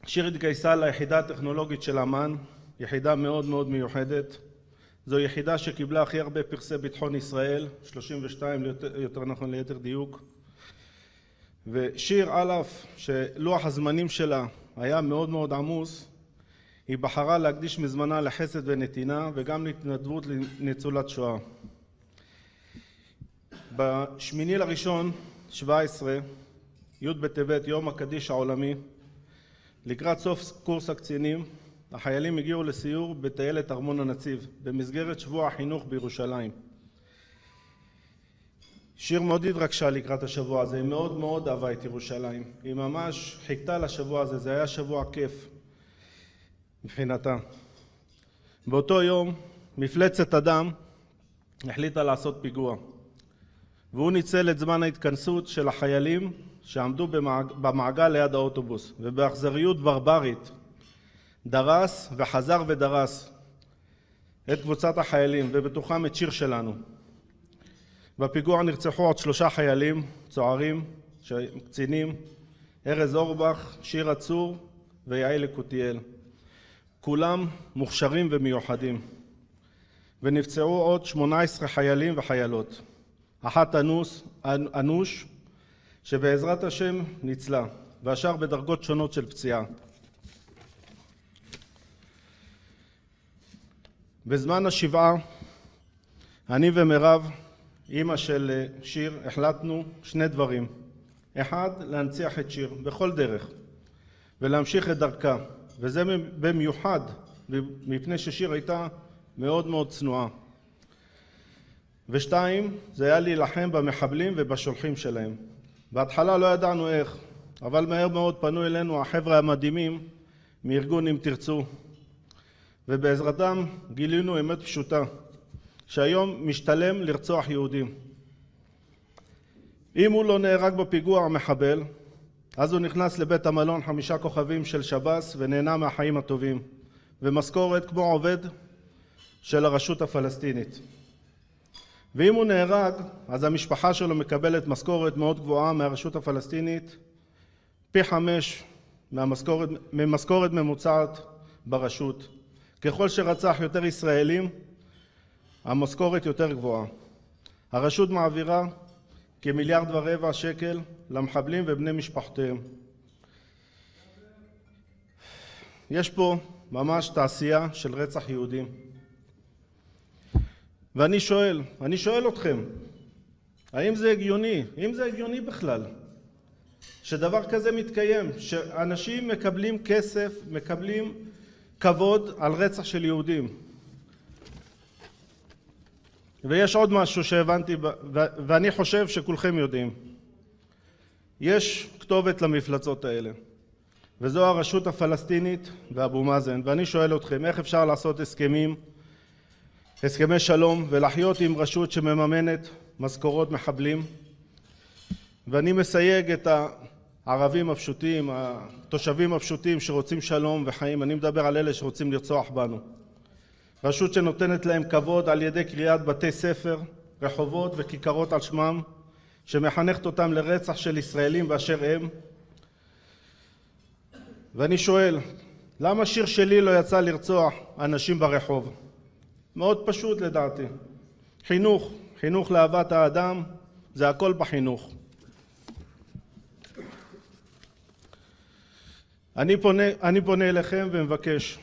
שיר התגייסה ליחידה הטכנולוגית של אמן, יחידה מאוד מאוד מיוחדת. זו יחידה שקיבלה הכי הרבה פרסי ביטחון ישראל, 32 יותר נכון ליתר דיוק. ושיר, על אף שלוח הזמנים שלה היה מאוד מאוד עמוס, היא בחרה להקדיש מזמנה לחסד ונתינה וגם להתנדבות לניצולת שואה. בשמיני לראשון 17, י' בטבת, יום הקדיש העולמי, לקראת סוף קורס הקצינים, החיילים הגיעו לסיור בטיילת ארמון הנציב במסגרת שבוע החינוך בירושלים. שיר מאוד התרגשה לקראת השבוע הזה, היא מאוד מאוד אהבה את ירושלים, היא ממש חיכתה לשבוע הזה, זה היה שבוע כיף מבחינתה. באותו יום מפלצת אדם החליטה לעשות פיגוע, והוא ניצל את זמן ההתכנסות של החיילים שעמדו במעגל ליד האוטובוס, ובאכזריות ברברית דרס וחזר ודרס את קבוצת החיילים, ובתוכם את שיר שלנו. בפיגוע נרצחו עוד 3 חיילים, צוערים, קצינים, ארז אורבך, שיר עצור ויעל לקוטיאל. כולם מוכשרים ומיוחדים. ונפצעו עוד 18 חיילים וחיילות. אחת אנוש שבעזרת השם ניצלה, והשאר בדרגות שונות של פציעה. בזמן השבעה, אני ומירב, אמא של שיר, החלטנו 2 דברים. 1, להנציח את שיר בכל דרך ולהמשיך את דרכה, וזה במיוחד מפני ששיר הייתה מאוד מאוד צנועה. ו2, זה היה להילחם במחבלים ובשולחים שלהם. בהתחלה לא ידענו איך, אבל מהר מאוד פנו אלינו החבר'ה המדהימים מארגון אם תרצו, ובעזרתם גילינו אמת פשוטה, שהיום משתלם לרצוח יהודים. אם הוא לא נהרג בפיגוע המחבל, אז הוא נכנס לבית המלון 5 כוכבים של שב"ס ונהנה מהחיים הטובים, ומשכורת כמו עובד של הרשות הפלסטינית. ואם הוא נהרג, אז המשפחה שלו מקבלת משכורת מאוד גבוהה מהרשות הפלסטינית, פי 5 ממשכורת ממוצעת ברשות. ככל שרצח יותר ישראלים, המשכורת יותר גבוהה. הרשות מעבירה כ1.25 מיליארד שקל למחבלים ובני משפחותיהם. יש פה ממש תעשייה של רצח יהודים. ואני שואל אתכם, האם זה הגיוני? אם זה הגיוני בכלל, שדבר כזה מתקיים, שאנשים מקבלים כסף, מקבלים כבוד על רצח של יהודים. ויש עוד משהו שהבנתי, ואני חושב שכולכם יודעים. יש כתובת למפלצות האלה, וזו הרשות הפלסטינית ואבו מאזן. ואני שואל אתכם, איך אפשר לעשות הסכמי שלום ולחיות עם רשות שמממנת משכורות מחבלים? ואני מסייג את הערבים הפשוטים, התושבים הפשוטים שרוצים שלום וחיים. אני מדבר על אלה שרוצים לרצוח בנו. רשות שנותנת להם כבוד על ידי קריאת בתי ספר, רחובות וכיכרות על שמם, שמחנכת אותם לרצח של ישראלים באשר הם. ואני שואל, למה שיר שלי לא יצא לרצוח אנשים ברחוב? מאוד פשוט לדעתי. חינוך לאהבת האדם, זה הכל בחינוך. אני פונה אליכם ומבקש,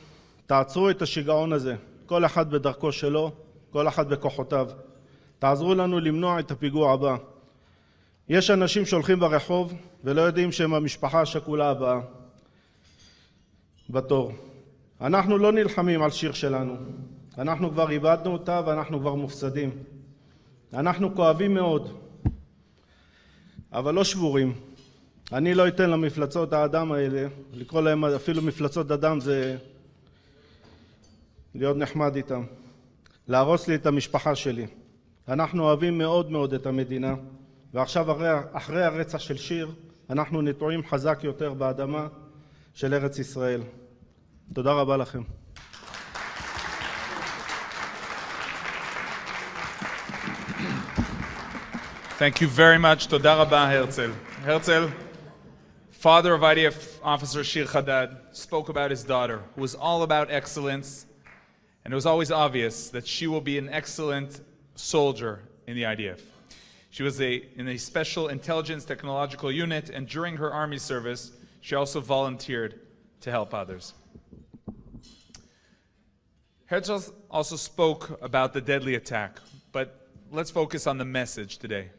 תעצרו את השיגעון הזה, כל אחד בדרכו שלו, כל אחד בכוחותיו. תעזרו לנו למנוע את הפיגוע הבא. יש אנשים שהולכים ברחוב ולא יודעים שהם המשפחה השכולה הבאה בתור. אנחנו לא נלחמים על שיר שלנו. אנחנו כבר איבדנו אותה ואנחנו כבר מופסדים. אנחנו כואבים מאוד, אבל לא שבורים. אני לא אתן למפלצות האדם האלה, לקרוא להם אפילו מפלצות אדם זה להיות נחמד איתם, להרוס לי את המשפחה שלי. אנחנו אוהבים מאוד מאוד את המדינה, ועכשיו אחרי הרצח של שיר, אנחנו נטועים חזק יותר באדמה של ארץ ישראל. תודה רבה לכם. Thank you very much. תודה רבה, הרצל. הרצל, father of IDF officer Shir Haddad, spoke about his daughter, who was all about excellence and it was always obvious that she will be an excellent soldier in the IDF. She was in a special intelligence technological unit, and during her army service, she also volunteered to help others. Herzl also spoke about the deadly attack, but let's focus on the message today.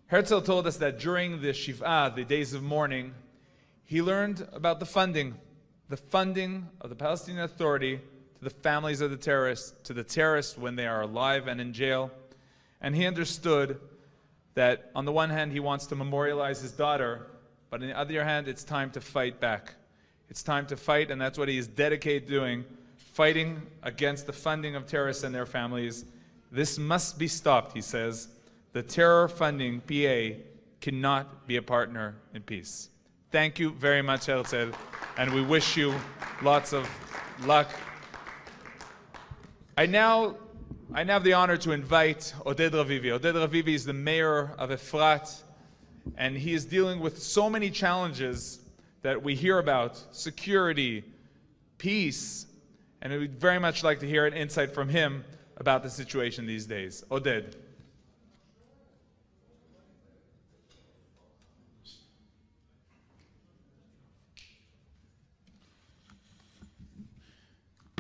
Herzl told us that during the Shiv'ah, the days of mourning, he learned about the funding of the Palestinian Authority to the families of the terrorists, to the terrorists when they are alive and in jail. And he understood that on the one hand he wants to memorialize his daughter, but on the other hand it's time to fight back. It's time to fight, and that's what he is dedicated to doing, fighting against the funding of terrorists and their families. This must be stopped, he says. The terror funding PA cannot be a partner in peace. Thank you very much, Herzl, and we wish you lots of luck. I now have the honor to invite Oded Ravivi. Oded Ravivi is the mayor of Efrat, and he is dealing with so many challenges that we hear about: security, peace, and we'd very much like to hear an insight from him about the situation these days. Oded.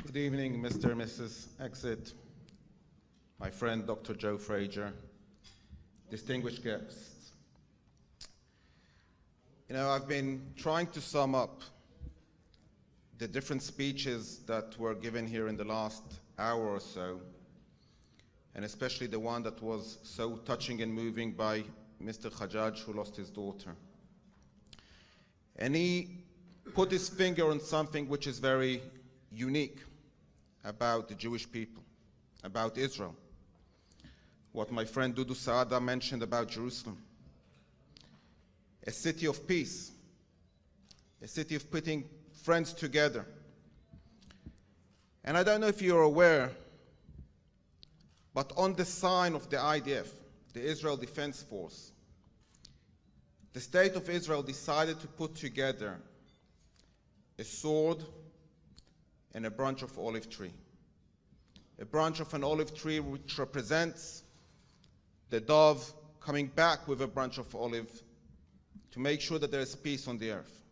Good evening, Mr. and Mrs. Exit, my friend Dr. Joe Frazier, distinguished guests. You know, I've been trying to sum up the different speeches that were given here in the last hour or so, and especially the one that was so touching and moving by Mr. Hajjaj, who lost his daughter. And he put his finger on something which is very unique about the Jewish people, about Israel. What my friend Dudu Saada mentioned about Jerusalem. A city of peace, a city of putting friends together. And I don't know if you're aware, but on the sign of the IDF, the Israel Defense Force, the state of Israel decided to put together a sword and a branch of olive tree. A branch of an olive tree which represents the dove coming back with a branch of olive to make sure that there is peace on the earth.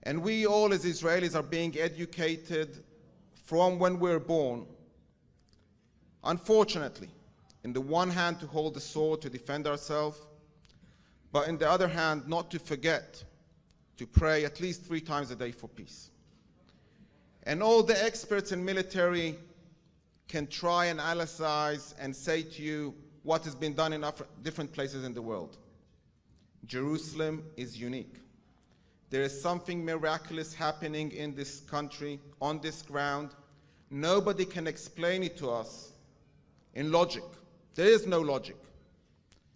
And we all as Israelis are being educated from when we're born, unfortunately, in the one hand to hold the sword to defend ourselves, but in the other hand not to forget to pray at least 3 times a day for peace. And all the experts in military can try and analyze and say to you what has been done in different places in the world. Jerusalem is unique. There is something miraculous happening in this country, on this ground. Nobody can explain it to us in logic. There is no logic.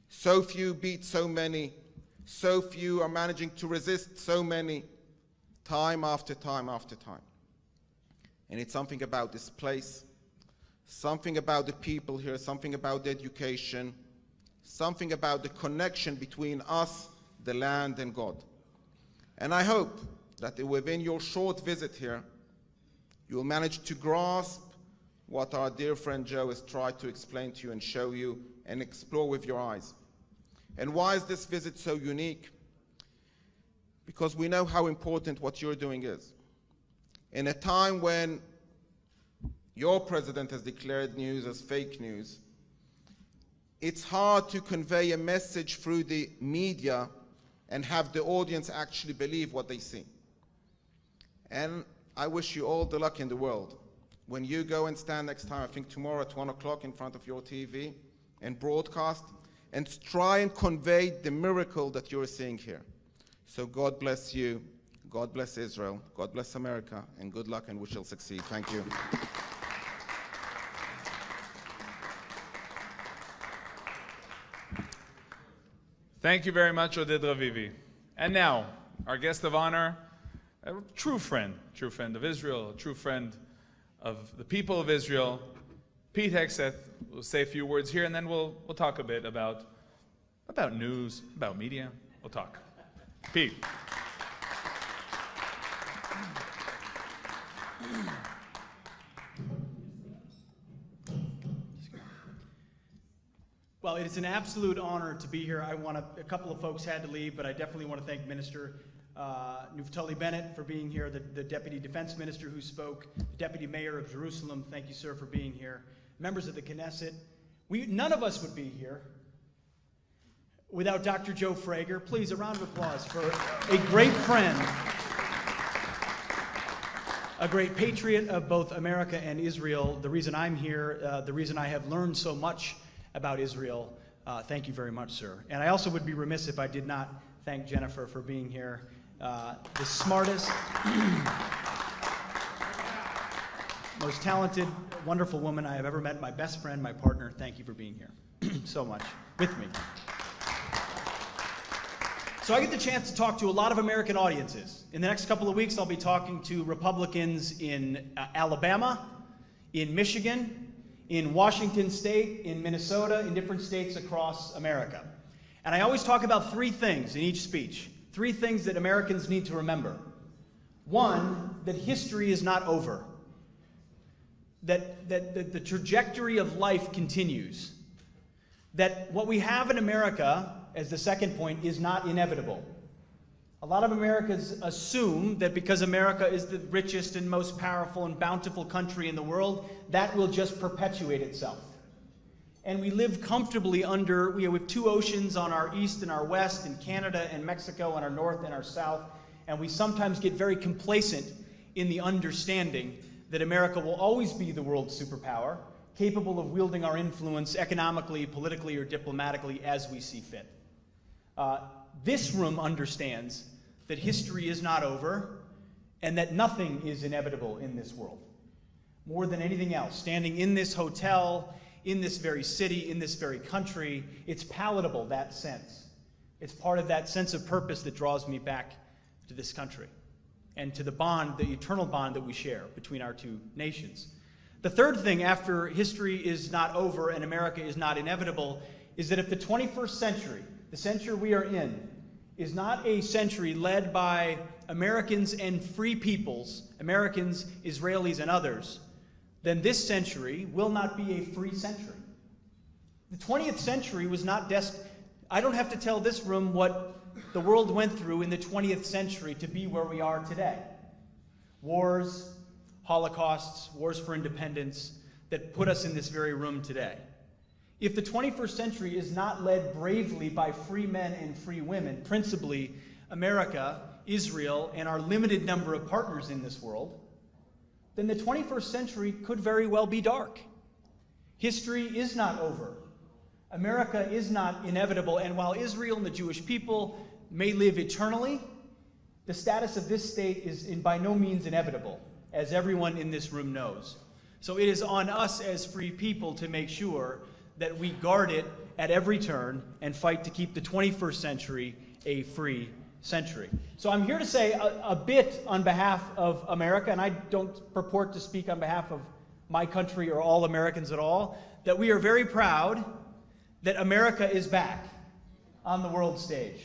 So few beat so many. So few are managing to resist so many, time after time after time. And it's something about this place, something about the people here, something about the education, something about the connection between us, the land, and God. And I hope that within your short visit here, you will manage to grasp what our dear friend Joe has tried to explain to you and show you and explore with your eyes. And why is this visit so unique? Because we know how important what you're doing is. In a time when your president has declared news as fake news, it's hard to convey a message through the media and have the audience actually believe what they see. And I wish you all the luck in the world. When you go and stand next time, I think tomorrow at 1 o'clock in front of your TV and broadcast, and try and convey the miracle that you're seeing here. So God bless you, God bless Israel, God bless America, and good luck, and we shall succeed. Thank you. Thank you very much, Oded Ravivi. And now, our guest of honor, a true friend of Israel, a true friend of the people of Israel, Pete Hegseth, will say a few words here, and then we'll talk a bit about news, about media. We'll talk. Pete. it is an absolute honor to be here. A couple of folks had to leave, but I definitely want to thank Minister Naftali Bennett for being here, the Deputy Defense Minister who spoke, the Deputy Mayor of Jerusalem, thank you, sir, for being here, members of the Knesset. None of us would be here without Dr. Joe Frager. Please, a round of applause for a great friend, a great patriot of both America and Israel. The reason I'm here, the reason I have learned so much about Israel. Thank you very much, sir. And I also would be remiss if I did not thank Jennifer for being here. The smartest, most talented, wonderful woman I have ever met, my best friend, my partner. Thank you for being here so much with me. So I get the chance to talk to a lot of American audiences. In the next couple of weeks, I'll be talking to Republicans in Alabama, in Michigan, in Washington State, in Minnesota, in different states across America. And I always talk about three things in each speech, three things that Americans need to remember. One, that history is not over, that the trajectory of life continues, that what we have in America, as the second point, is not inevitable. A lot of Americans assume that because America is the richest and most powerful and bountiful country in the world, that will just perpetuate itself. And we live comfortably under, we have two oceans on our east and our west, and Canada and Mexico on our north and our south, and we sometimes get very complacent in the understanding that America will always be the world's superpower, capable of wielding our influence economically, politically, or diplomatically as we see fit. This room understands that history is not over and that nothing is inevitable in this world. More than anything else, standing in this hotel, in this very city, in this very country, it's palatable, that sense. It's part of that sense of purpose that draws me back to this country and to the bond, the eternal bond that we share between our two nations. The third thing, after history is not over and America is not inevitable, is that if the 21st century, the century we are in, is not a century led by Americans and free peoples, Americans, Israelis, and others, then this century will not be a free century. The 20th century was not destined. I don't have to tell this room what the world went through in the 20th century to be where we are today. Wars, holocausts, wars for independence that put us in this very room today. If the 21st century is not led bravely by free men and free women, principally America, Israel, and our limited number of partners in this world, then the 21st century could very well be dark. History is not over. America is not inevitable, and while Israel and the Jewish people may live eternally, the status of this state is by no means inevitable, as everyone in this room knows. So it is on us as free people to make sure that we guard it at every turn and fight to keep the 21st century a free century. So I'm here to say a bit on behalf of America, and I don't purport to speak on behalf of my country or all Americans at all, that we are very proud that America is back on the world stage.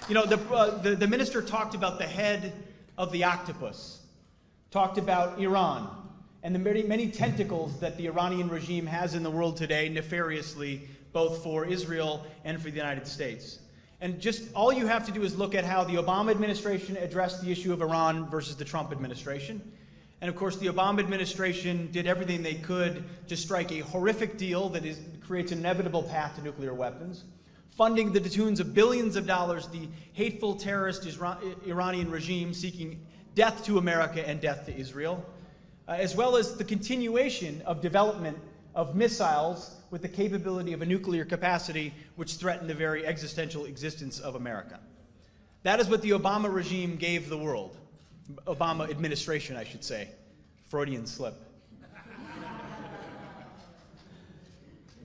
You know, the minister talked about the head of the octopus, talked about Iran, and the many tentacles that the Iranian regime has in the world today, nefariously, both for Israel and for the United States. And just all you have to do is look at how the Obama administration addressed the issue of Iran versus the Trump administration. And of course, the Obama administration did everything they could to strike a horrific deal that creates an inevitable path to nuclear weapons, funding the tunes of billions of dollars the hateful terrorist Iranian regime seeking death to America and death to Israel, as well as the continuation of development of missiles with the capability of a nuclear capacity which threaten the very existential existence of America. That is what the Obama regime gave the world. Obama administration, I should say. Freudian slip.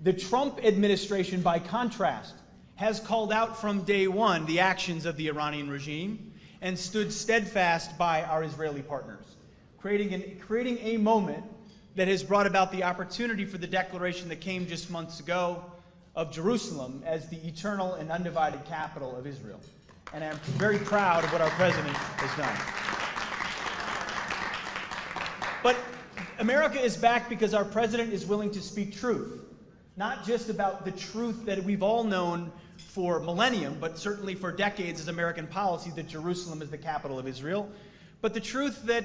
The Trump administration, by contrast, has called out from day one the actions of the Iranian regime and stood steadfast by our Israeli partners, creating a moment that has brought about the opportunity for the declaration that came just months ago of Jerusalem as the eternal and undivided capital of Israel. And I'm very proud of what our president has done. But America is back because our president is willing to speak truth, not just about the truth that we've all known for millennium, but certainly for decades as American policy, that Jerusalem is the capital of Israel, but the truth that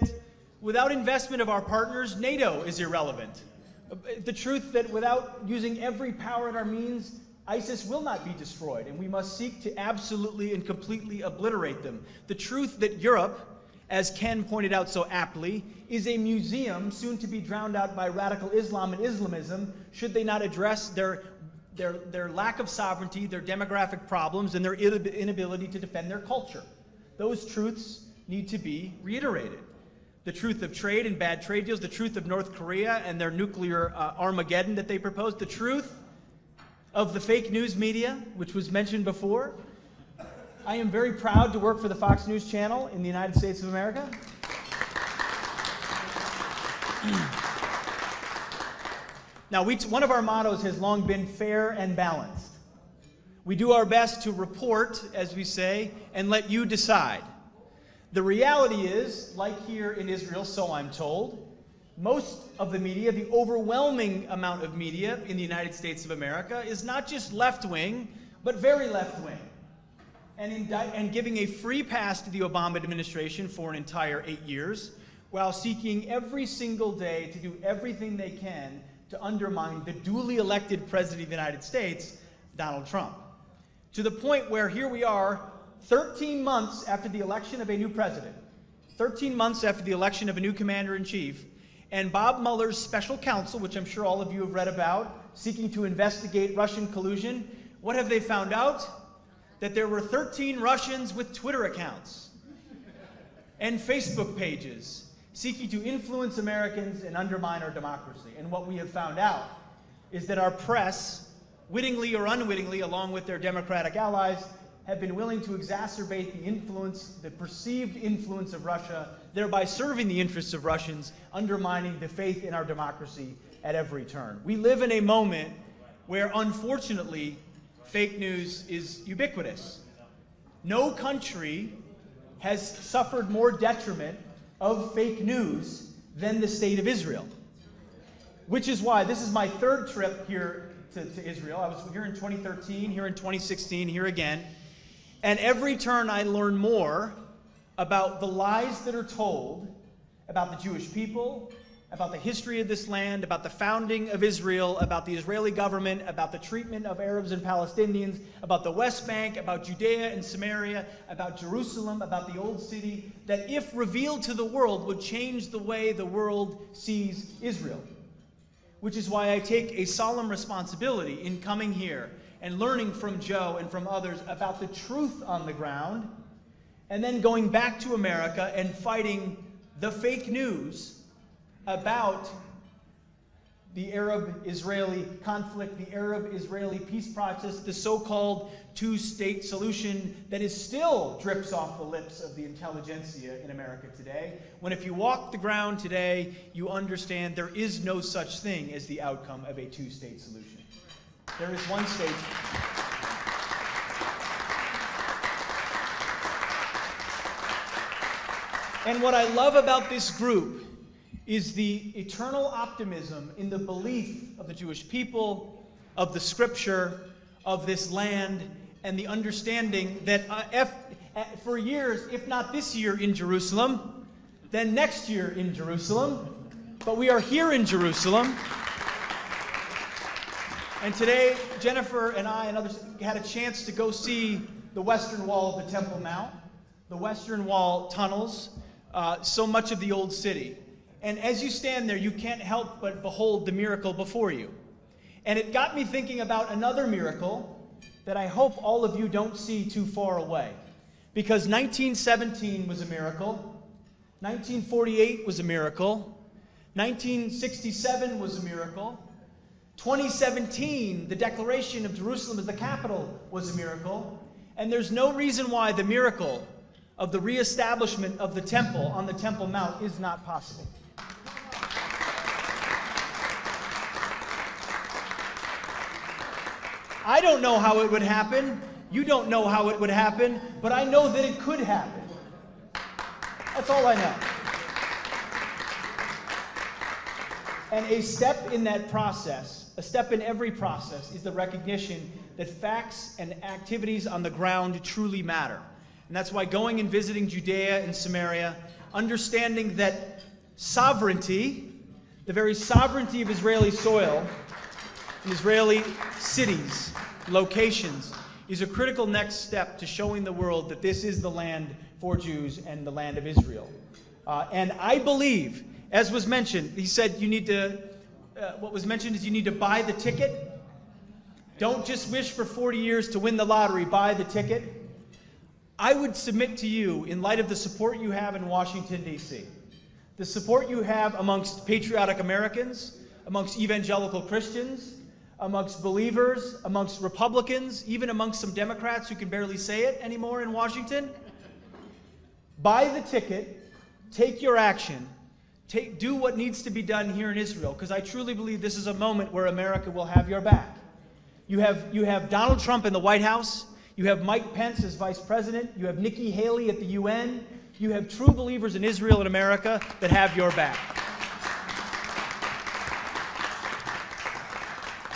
without investment of our partners, NATO is irrelevant. The truth that without using every power at our means, ISIS will not be destroyed, and we must seek to absolutely and completely obliterate them. The truth that Europe, as Ken pointed out so aptly, is a museum soon to be drowned out by radical Islam and Islamism, should they not address their lack of sovereignty, their demographic problems, and their inability to defend their culture. Those truths need to be reiterated. The truth of trade and bad trade deals, the truth of North Korea and their nuclear Armageddon that they proposed, the truth of the fake news media, which was mentioned before. I am very proud to work for the Fox News Channel in the United States of America. Now, one of our mottos has long been fair and balanced. We do our best to report, as we say, and let you decide. The reality is, like here in Israel, so I'm told, most of the media, the overwhelming amount of media in the United States of America, is not just left-wing, but very left-wing. And giving a free pass to the Obama administration for an entire 8 years, while seeking every single day to do everything they can to undermine the duly elected President of the United States, Donald Trump. To the point where here we are, 13 months after the election of a new president, 13 months after the election of a new commander-in-chief, and Bob Mueller's special counsel, which I'm sure all of you have read about, seeking to investigate Russian collusion, what have they found out? That there were 13 Russians with Twitter accounts and Facebook pages seeking to influence Americans and undermine our democracy. And what we have found out is that our press, wittingly or unwittingly, along with their Democratic allies, have been willing to exacerbate the influence, the perceived influence of Russia, thereby serving the interests of Russians, undermining the faith in our democracy at every turn. We live in a moment where, unfortunately, fake news is ubiquitous. No country has suffered more detriment of fake news than the state of Israel. Which is why this is my third trip here to Israel. I was here in 2013, here in 2016, here again. And every turn I learn more about the lies that are told about the Jewish people, about the history of this land, about the founding of Israel, about the Israeli government, about the treatment of Arabs and Palestinians, about the West Bank, about Judea and Samaria, about Jerusalem, about the Old City, that if revealed to the world would change the way the world sees Israel. Which is why I take a solemn responsibility in coming here and learning from Joe and from others about the truth on the ground, and then going back to America and fighting the fake news about the Arab-Israeli conflict, the Arab-Israeli peace process, the so-called two-state solution that is still drips off the lips of the intelligentsia in America today, when if you walk the ground today, you understand there is no such thing as the outcome of a two-state solution. There is one state. And what I love about this group is the eternal optimism in the belief of the Jewish people, of the scripture, of this land, and the understanding that for years, if not this year in Jerusalem, then next year in Jerusalem, but we are here in Jerusalem. And today, Jennifer and I and others had a chance to go see the Western Wall of the Temple Mount, the Western Wall tunnels, so much of the Old City. And as you stand there, you can't help but behold the miracle before you. And it got me thinking about another miracle that I hope all of you don't see too far away. Because 1917 was a miracle, 1948 was a miracle, 1967 was a miracle, 2017, the declaration of Jerusalem as the capital, was a miracle. And there's no reason why the miracle of the reestablishment of the temple on the Temple Mount is not possible. I don't know how it would happen. You don't know how it would happen, but I know that it could happen. That's all I know. And a step in that process, a step in every process, is the recognition that facts and activities on the ground truly matter. And that's why going and visiting Judea and Samaria, understanding that sovereignty, the very sovereignty of Israeli soil, and Israeli cities, locations, is a critical next step to showing the world that this is the land for Jews and the land of Israel. And I believe, as was mentioned, he said you need to, what was mentioned is you need to buy the ticket. Don't just wish for 40 years to win the lottery, buy the ticket. I would submit to you, in light of the support you have in Washington, D.C., the support you have amongst patriotic Americans, amongst evangelical Christians, amongst believers, amongst Republicans, even amongst some Democrats who can barely say it anymore in Washington, buy the ticket, take your action, do what needs to be done here in Israel, because I truly believe this is a moment where America will have your back. You have Donald Trump in the White House. You have Mike Pence as vice president. You have Nikki Haley at the UN. You have true believers in Israel and America that have your back.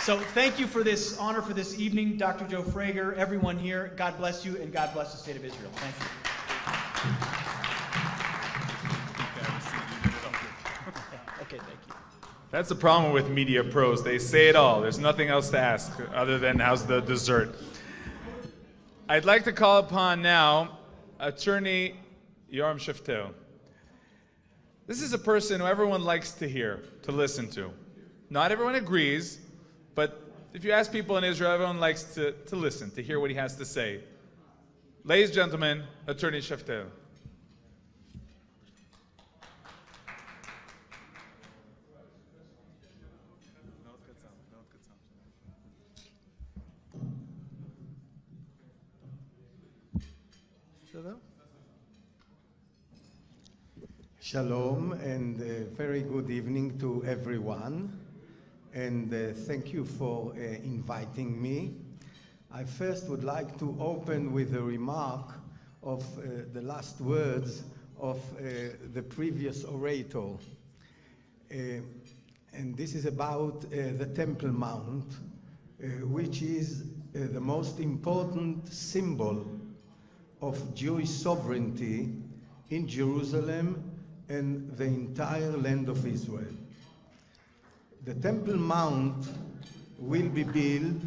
So thank you for this honor for this evening, Dr. Joe Frager, everyone here. God bless you, and God bless the state of Israel. Thank you. Okay, thank you. That's the problem with media pros. They say it all. There's nothing else to ask other than how's the dessert. I'd like to call upon now Attorney Yoram Sheftel. This is a person who everyone likes to hear, to listen to. Not everyone agrees, but if you ask people in Israel, everyone likes to listen, to hear what he has to say. Ladies and gentlemen, Attorney Sheftel. Shalom and very good evening to everyone, and thank you for inviting me. I first would like to open with a remark of the last words of the previous orator, and this is about the Temple Mount, which is the most important symbol of Jewish sovereignty in Jerusalem and the entire land of Israel. The Temple Mount will be built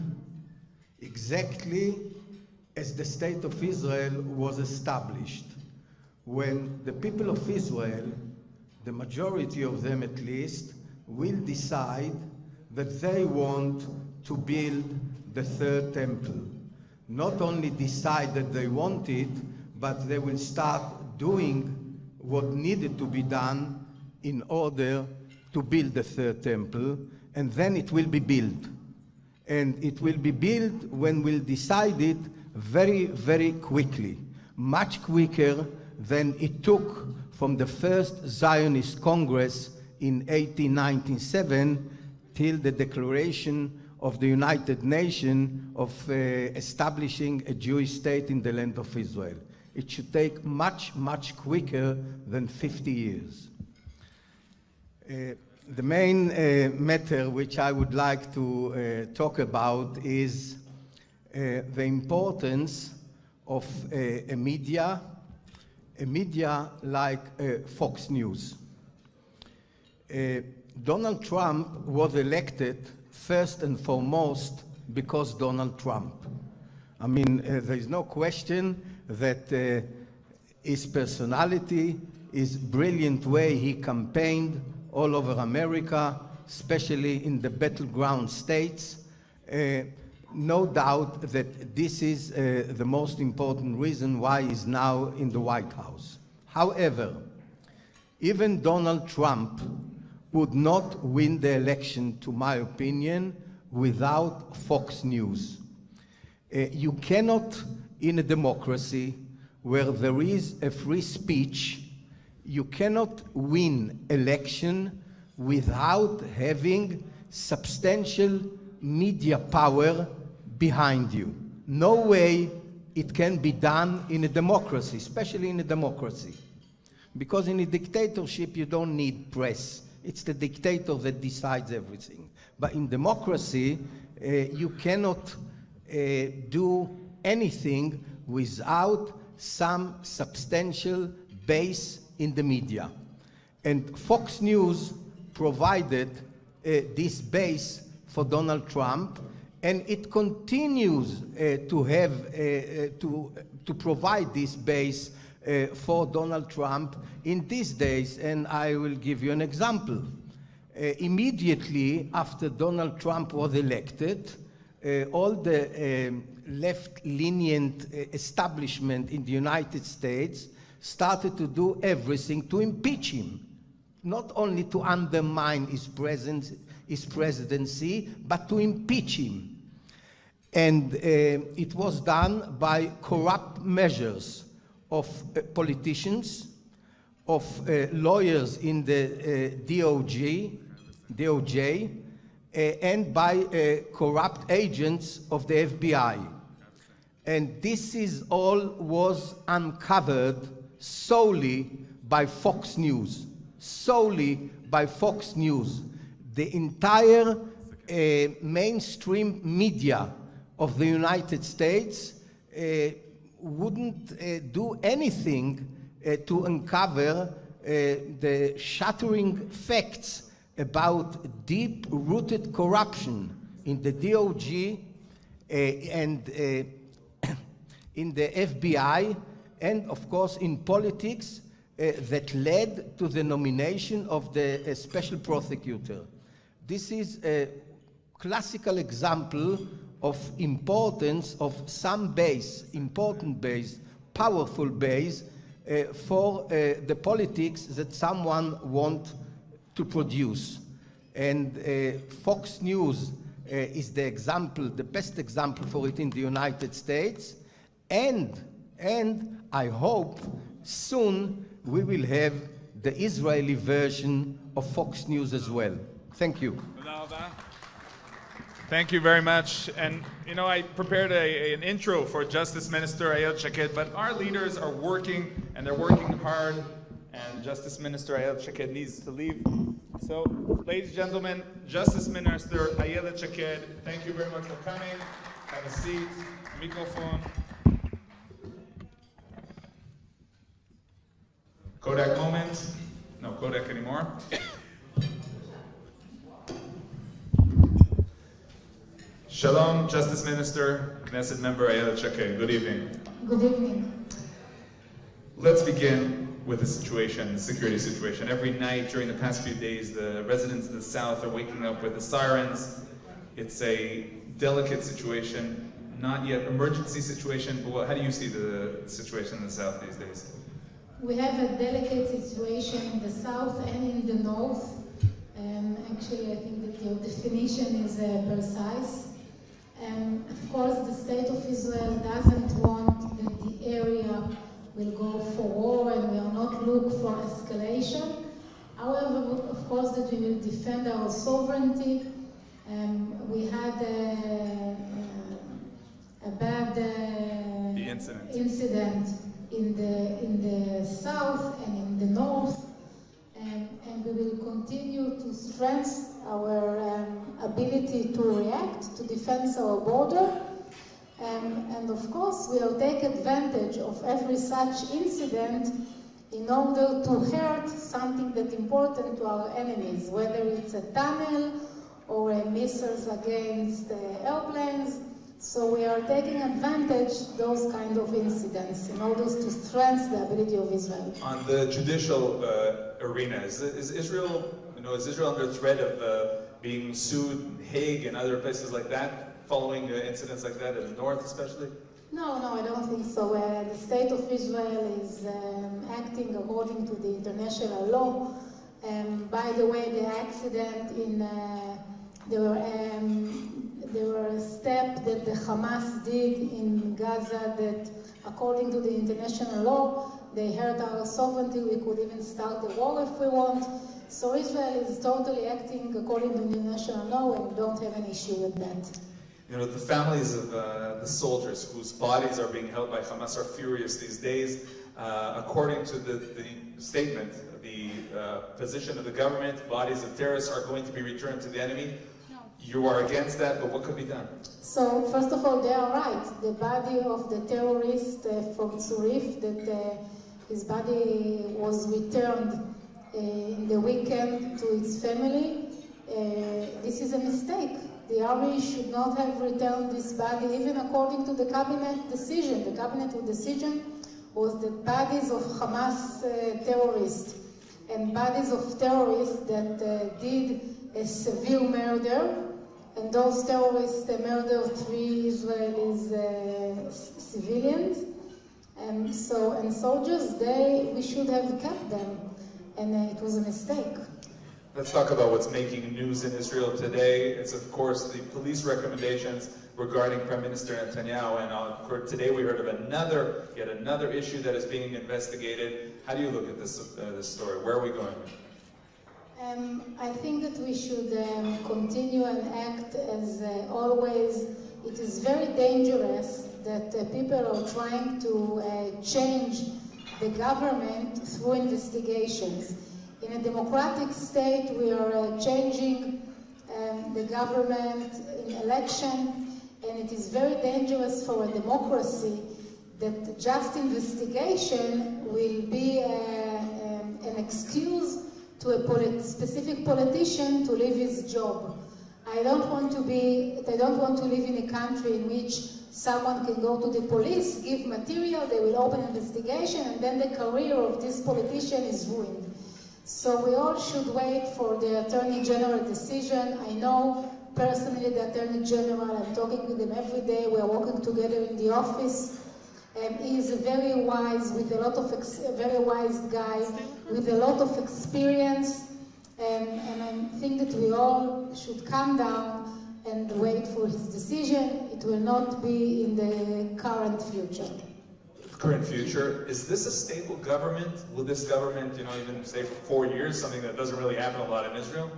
exactly as the State of Israel was established, when the people of Israel, the majority of them at least, will decide that they want to build the third temple. Not only decide that they want it, but they will start doing what needed to be done in order to build the third temple, and then it will be built. And it will be built when we'll decide it very, very quickly, much quicker than it took from the first Zionist Congress in 1897 till the declaration of the United Nations of establishing a Jewish state in the land of Israel. It should take much, much quicker than 50 years. The main matter which I would like to talk about is the importance of a media like Fox News. Donald Trump was elected first and foremost because Donald Trump. I mean, there is no question that his personality, his brilliant way he campaigned all over America, especially in the battleground states, no doubt that this is the most important reason why he's now in the White House. However, even Donald Trump would not win the election, to my opinion, without Fox News. You cannot, in a democracy where there is a free speech, you cannot win election without having substantial media power behind you. No way it can be done in a democracy, especially in a democracy. Because in a dictatorship you don't need press, it's the dictator that decides everything. But in democracy, you cannot do anything without some substantial base in the media. And Fox News provided this base for Donald Trump, and it continues to have to provide this base for Donald Trump in these days. And I will give you an example. Immediately after Donald Trump was elected, all the left-lenient establishment in the United States started to do everything to impeach him, not only to undermine his presidency, but to impeach him. And it was done by corrupt measures of politicians, of lawyers in the DOJ, and by corrupt agents of the FBI. And this is all was uncovered solely by Fox News. Solely by Fox News. The entire mainstream media of the United States wouldn't do anything to uncover the shattering facts about deep-rooted corruption in the DOJ and in the FBI, and of course in politics, that led to the nomination of the special prosecutor. This is a classical example of importance of some base, important base, powerful base for the politics that someone wants to produce. And Fox News is the example, the best example for it in the United States. And I hope soon we will have the Israeli version of Fox News as well. Thank you. Thank you very much. And you know, I prepared an intro for Justice Minister Ayelet Shaked, but our leaders are working, and they're working hard, and Justice Minister Ayelet Shaked needs to leave. So, ladies and gentlemen, Justice Minister Ayelet Shaked, thank you very much for coming. Have a seat, microphone. Kodak moment. No Kodak anymore. Shalom, Justice Minister, Knesset Member Ayelet Shaked. Good evening. Good evening. Let's begin with the situation, the security situation. Every night during the past few days, the residents of the South are waking up with the sirens. It's a delicate situation, not yet emergency situation, but how do you see the situation in the South these days? We have a delicate situation in the South and in the North. Actually, I think that your definition is precise. Of course, the state of Israel doesn't want that the area will go for war, and we will not look for escalation. However, of course, that we will defend our sovereignty. We had a bad incident in the South and in the North, and we will continue to strengthen our ability to react, to defend our border. And of course, we will take advantage of every such incident in order to hurt something that's important to our enemies, whether it's a tunnel or missiles against airplanes. So we are taking advantage of those kind of incidents in order to strengthen the ability of Israel. On the judicial arena, is Israel, is Israel under threat of being sued in Hague and other places like that, following incidents like that in the north especially? No, I don't think so. The state of Israel is acting according to the international law. By the way, the accident there were steps that the Hamas did in Gaza that, according to the international law, they hurt our sovereignty. We could even start the war if we want. So Israel is totally acting according to the international law, and we don't have an issue with that. You know, the families of the soldiers whose bodies are being held by Hamas are furious these days. According to the statement, the position of the government, bodies of terrorists are going to be returned to the enemy. You are against that, but what could be done? So, first of all, they are right. The body of the terrorist from Zurich, that his body was returned in the weekend to its family. This is a mistake. The army should not have returned this body, even according to the cabinet decision. The cabinet decision was that bodies of Hamas terrorists and bodies of terrorists that did a severe murder, and those terrorists murdered 3 Israeli civilians. And soldiers, we should have kept them, and it was a mistake. Let's talk about what's making news in Israel today. It's, of course, the police recommendations regarding Prime Minister Netanyahu. And today we heard of yet another issue that is being investigated. How do you look at this story? Where are we going? I think that we should continue and act as always. It is very dangerous that people are trying to change the government through investigations. In a democratic state, we are changing the government in election, and it is very dangerous for a democracy that just investigation will be an excuse to a specific politician to leave his job. I don't want to live in a country in which someone can go to the police, give material, they will open an investigation, and then the career of this politician is ruined. So we all should wait for the Attorney General decision. I know personally the Attorney General, I'm talking with him every day, we are working together in the office. He is a very wise guy with a lot of experience, and I think that we all should calm down and wait for his decision. It will not be in the current future. Current future. Is this a stable government? Will this government, even stay for 4 years, something that doesn't really happen a lot in Israel?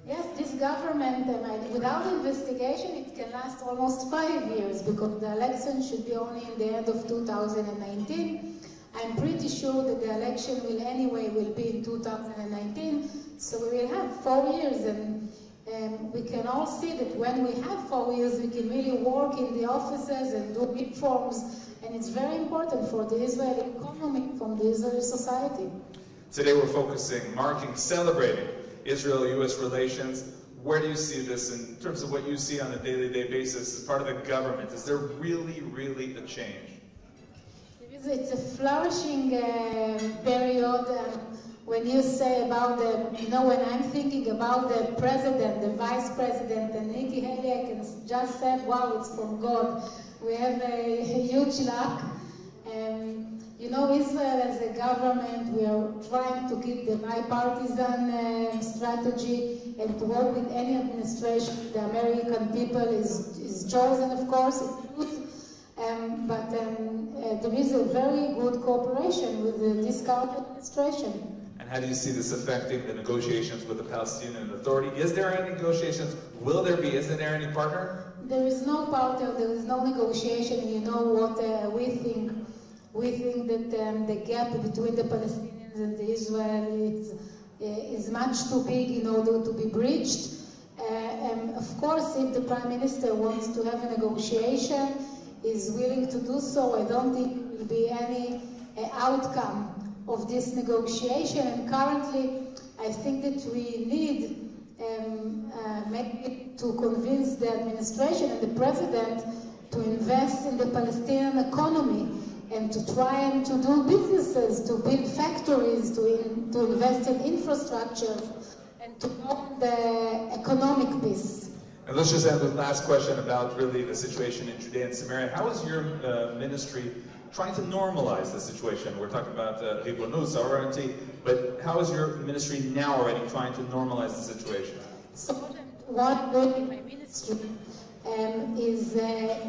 Yes, this government, without investigation, it can last almost 5 years, because the election should be only in the end of 2019. I'm pretty sure that the election will be in 2019, so we will have 4 years, and we can all see that when we have 4 years, we can really work in the offices and do reforms. And it's very important for the Israeli economy, from the Israeli society. Today we're celebrating Israel-U.S. relations. Where do you see this in terms of what you see on a day-to-day basis as part of the government? Is there really, really a change? It's a flourishing period. When you say about when I'm thinking about the president, the vice president, and Nikki Haley, I can just say, wow, it's from God. We have a huge luck. Israel as a government, we are trying to keep the bipartisan strategy and to work with any administration. The American people is chosen, of course, it's good. But there is a very good cooperation with this current administration. And how do you see this affecting the negotiations with the Palestinian Authority? Is there any negotiations? Will there be? Isn't there any partner? There is no partner, there is no negotiation. You know what we think? We think that the gap between the Palestinians and the Israelis is much too big in order to be bridged. Of course, if the Prime Minister wants to have a negotiation, is willing to do so, I don't think there will be any outcome of this negotiation. And currently, I think that we need maybe to convince the administration and the president to invest in the Palestinian economy and to try and to do businesses, to build factories, to invest in infrastructure, and to promote the economic peace. And let's just end with the last question about really the situation in Judea and Samaria. How is your ministry trying to normalize the situation? We're talking about Ribonut, sovereignty, but how is your ministry now already trying to normalize the situation? So what I'm doing in my ministry is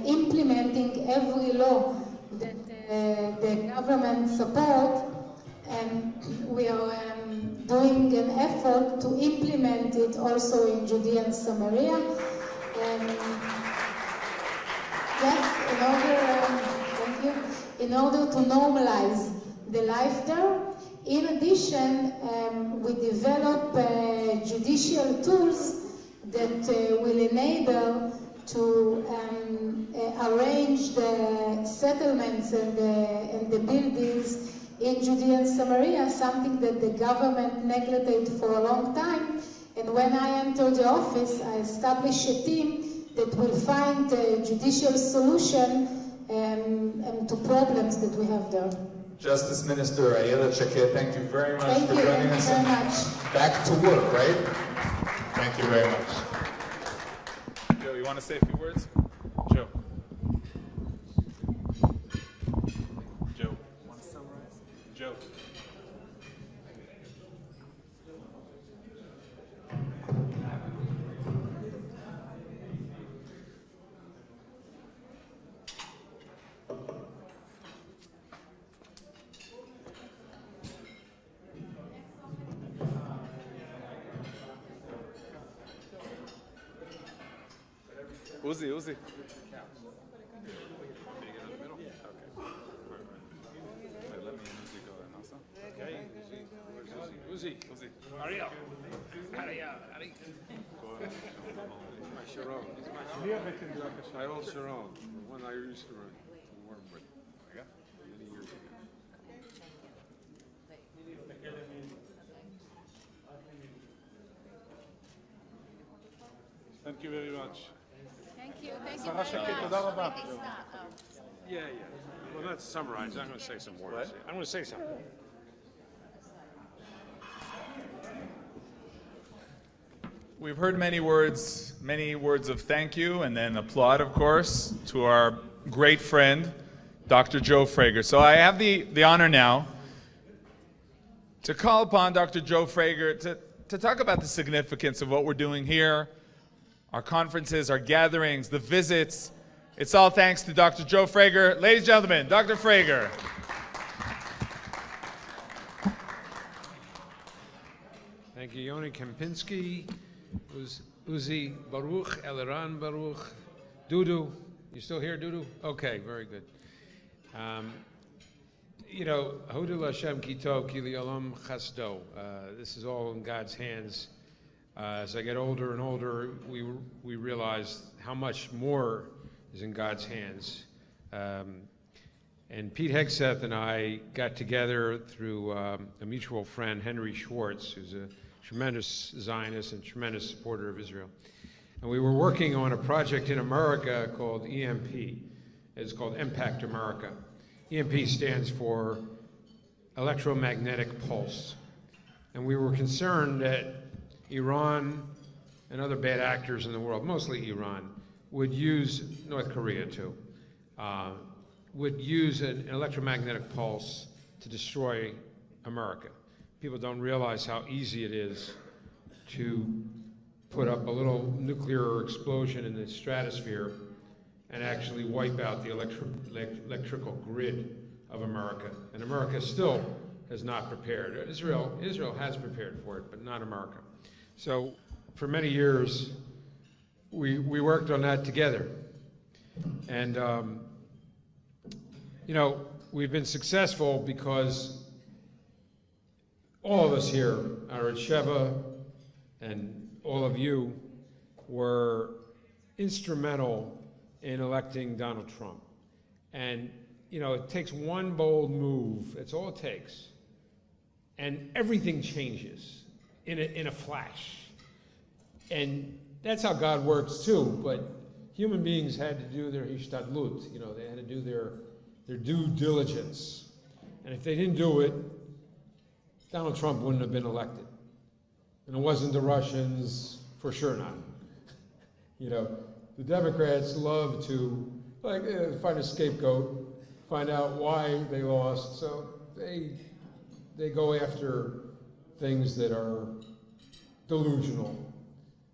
implementing every law that the government support, and we are doing an effort to implement it also in Judea and Samaria. in order to normalize the life there. In addition, we develop judicial tools that will enable to arrange the settlements and the buildings in Judea and Samaria, something that the government neglected for a long time. And when I entered the office, I established a team that will find a judicial solution to problems that we have there. Justice Minister Ayelet Shaked, thank you very much for joining us. Thank you very much. Back to work, right? Thank you very much. Joe, you want to say a few words? Joe. Joe. Want to summarize? Joe. Uzi. Let me Uzi go in also. Okay, Uzi. Hurry up. Sharon. My old Sharon, the one I used to work with many years ago. Thank you very much. Thank you very much. Yeah. Well, not to summarize. I'm going to say some words. What? I'm going to say something. We've heard many words of thank you and then applaud, of course, to our great friend, Dr. Joe Frager. So I have the honor now to call upon Dr. Joe Frager to talk about the significance of what we're doing here, our conferences, our gatherings, the visits. It's all thanks to Dr. Joe Frager. Ladies and gentlemen, Dr. Frager. Thank you, Yoni Kempinski, Uzi Baruch, Eliran Baruch, Dudu. You still here, Dudu? Okay, very good. Hodul Hashem Kitov Ki Li'olam Chasdo. This is all in God's hands. As I get older and older, we realize how much more is in God's hands. And Pete Hegseth and I got together through a mutual friend, Henry Schwartz, who's a tremendous Zionist and tremendous supporter of Israel. And we were working on a project in America called EMP. It's called Impact America. EMP stands for Electromagnetic Pulse. And we were concerned that Iran and other bad actors in the world, mostly Iran, would use, North Korea too, would use an electromagnetic pulse to destroy America. People don't realize how easy it is to put up a little nuclear explosion in the stratosphere and actually wipe out the electrical grid of America. And America still has not prepared. Israel has prepared for it, but not America. So for many years, we worked on that together. And, we've been successful because all of us here, our Sheva and all of you, were instrumental in electing Donald Trump. And, it takes one bold move. That's all it takes. And everything changes in a flash. And that's how God works too, but human beings had to do their hishtadlut, they had to do their due diligence. And if they didn't do it, Donald Trump wouldn't have been elected. And it wasn't the Russians, for sure not. The Democrats love to find a scapegoat, find out why they lost, so they go after things that are delusional.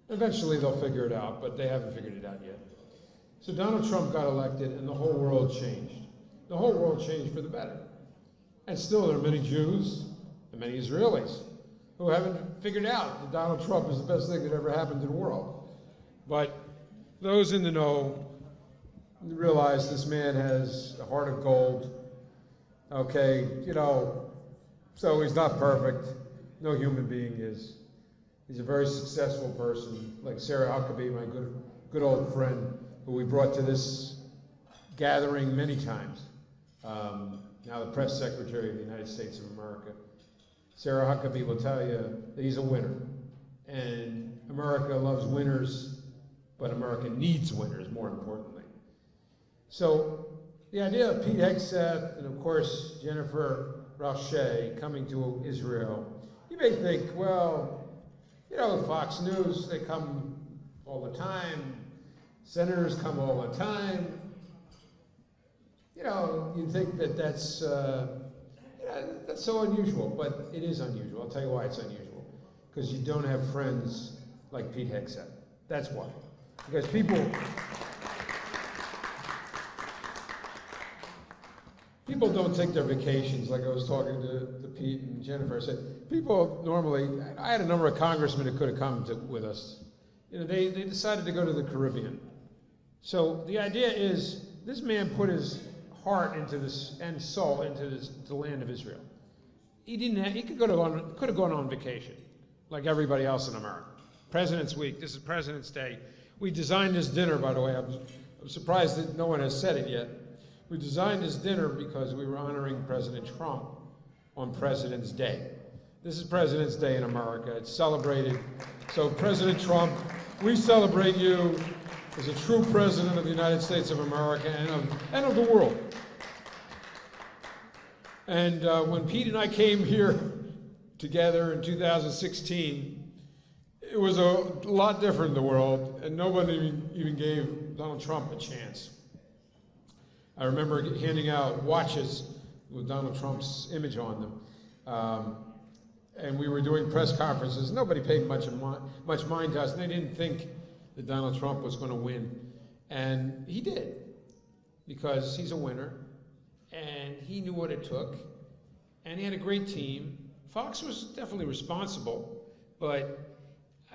Eventually they'll figure it out, but they haven't figured it out yet. So Donald Trump got elected and the whole world changed. The whole world changed for the better. And still there are many Jews and many Israelis who haven't figured out that Donald Trump is the best thing that ever happened to the world. But those in the know realized this man has a heart of gold. Okay, you know, so he's not perfect. No human being is. He's a very successful person, like Sarah Huckabee, my good old friend, who we brought to this gathering many times. Now the press secretary of the United States of America. Sarah Huckabee will tell you that he's a winner. And America loves winners, but America needs winners, more importantly. So the idea of Pete Hegseth and, of course, Jennifer Rauchet coming to Israel, you may think, well, you know, Fox News, they come all the time. Senators come all the time. You know, you think that that's so unusual, but it is unusual. I'll tell you why it's unusual. Because you don't have friends like Pete Hegseth. That's why. Because people don't take their vacations. Like I was talking to Pete and Jennifer. I said, people normally, I had a number of congressmen who could have come with us. You know, they decided to go to the Caribbean. So the idea is, this man put his heart into this and soul into the land of Israel. He could have gone on vacation, like everybody else in America. President's Week, this is President's Day. We designed this dinner, by the way. I'm surprised that no one has said it yet. We designed this dinner because we were honoring President Trump on President's Day. This is President's Day in America. It's celebrated. So President Trump, we celebrate you as a true president of the United States of America and of the world. And when Pete and I came here together in 2016, it was a lot different in the world, and nobody even gave Donald Trump a chance. I remember handing out watches with Donald Trump's image on them. And we were doing press conferences. Nobody paid much mind to us, and they didn't think that Donald Trump was going to win. And he did, because he's a winner, and he knew what it took, and he had a great team. Fox was definitely responsible, but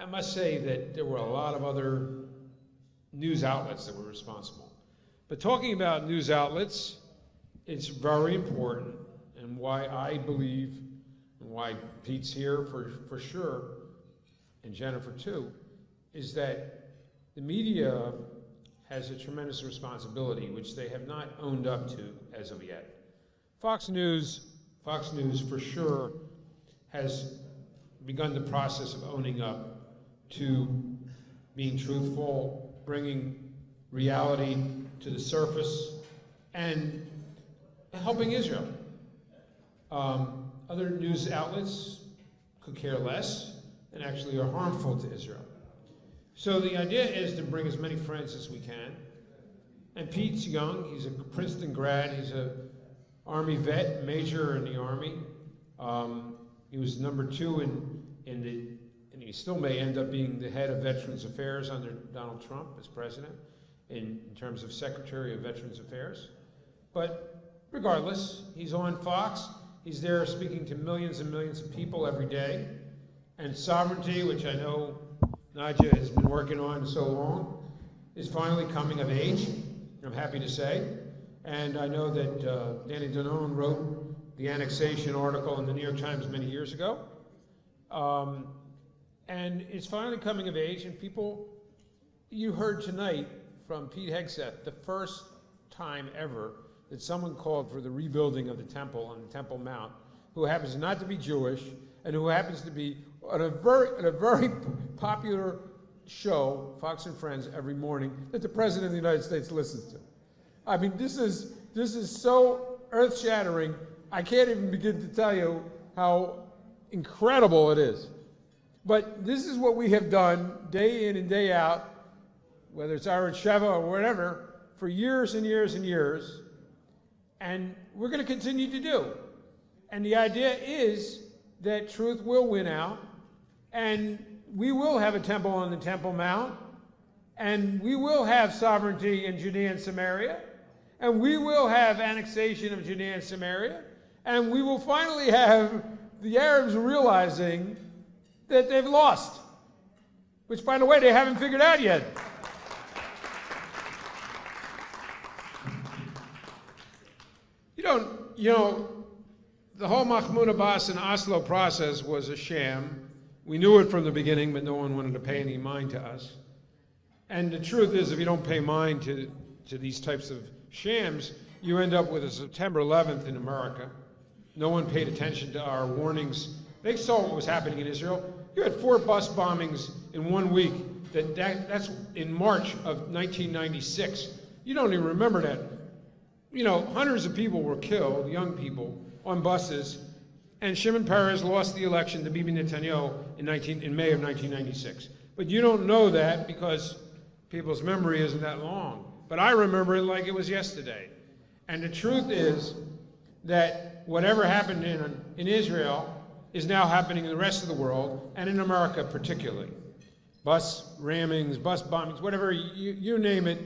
I must say that there were a lot of other news outlets that were responsible. But talking about news outlets, it's very important, and why I believe, and why Pete's here for sure, and Jennifer too, is that the media has a tremendous responsibility, which they have not owned up to as of yet. Fox News for sure has begun the process of owning up to being truthful, bringing reality to the surface, and helping Israel. Other news outlets could care less and actually are harmful to Israel. So the idea is to bring as many friends as we can. And Pete's young, he's a Princeton grad, he's a Army vet, major in the Army. He was number 2 and he still may end up being the head of Veterans Affairs under Donald Trump as president in terms of Secretary of Veterans Affairs. But regardless, he's on Fox. He's there speaking to millions and millions of people every day. And sovereignty, which I know Nadja has been working on so long, is finally coming of age, I'm happy to say. And I know that Danny Danone wrote the annexation article in the New York Times many years ago. And it's finally coming of age, and people, you heard tonight from Pete Hegseth, the first time ever that someone called for the rebuilding of the temple on the Temple Mount, who happens not to be Jewish, and who happens to be on a very popular show, Fox and Friends, every morning, that the President of the United States listens to. I mean, this is so earth-shattering, I can't even begin to tell you how incredible it is. But this is what we have done day in and day out, whether it's Aaron Sheva or whatever, for years and years and years, and we're going to continue to do. And the idea is that truth will win out, and we will have a temple on the Temple Mount, and we will have sovereignty in Judea and Samaria, and we will have annexation of Judea and Samaria, and we will finally have the Arabs realizing that they've lost, which, by the way, they haven't figured out yet. the whole Mahmoud Abbas and Oslo process was a sham. We knew it from the beginning, but no one wanted to pay any mind to us. And the truth is, if you don't pay mind to these types of shams, you end up with a September 11th in America. No one paid attention to our warnings. They saw what was happening in Israel. You had 4 bus bombings in 1 week. That's in March of 1996. You don't even remember that. Hundreds of people were killed, young people, on buses, and Shimon Peres lost the election to Bibi Netanyahu in May of 1996. But you don't know that because people's memory isn't that long. But I remember it like it was yesterday. And the truth is that whatever happened in Israel is now happening in the rest of the world, and in America particularly. Bus rammings, bus bombings, whatever, you name it.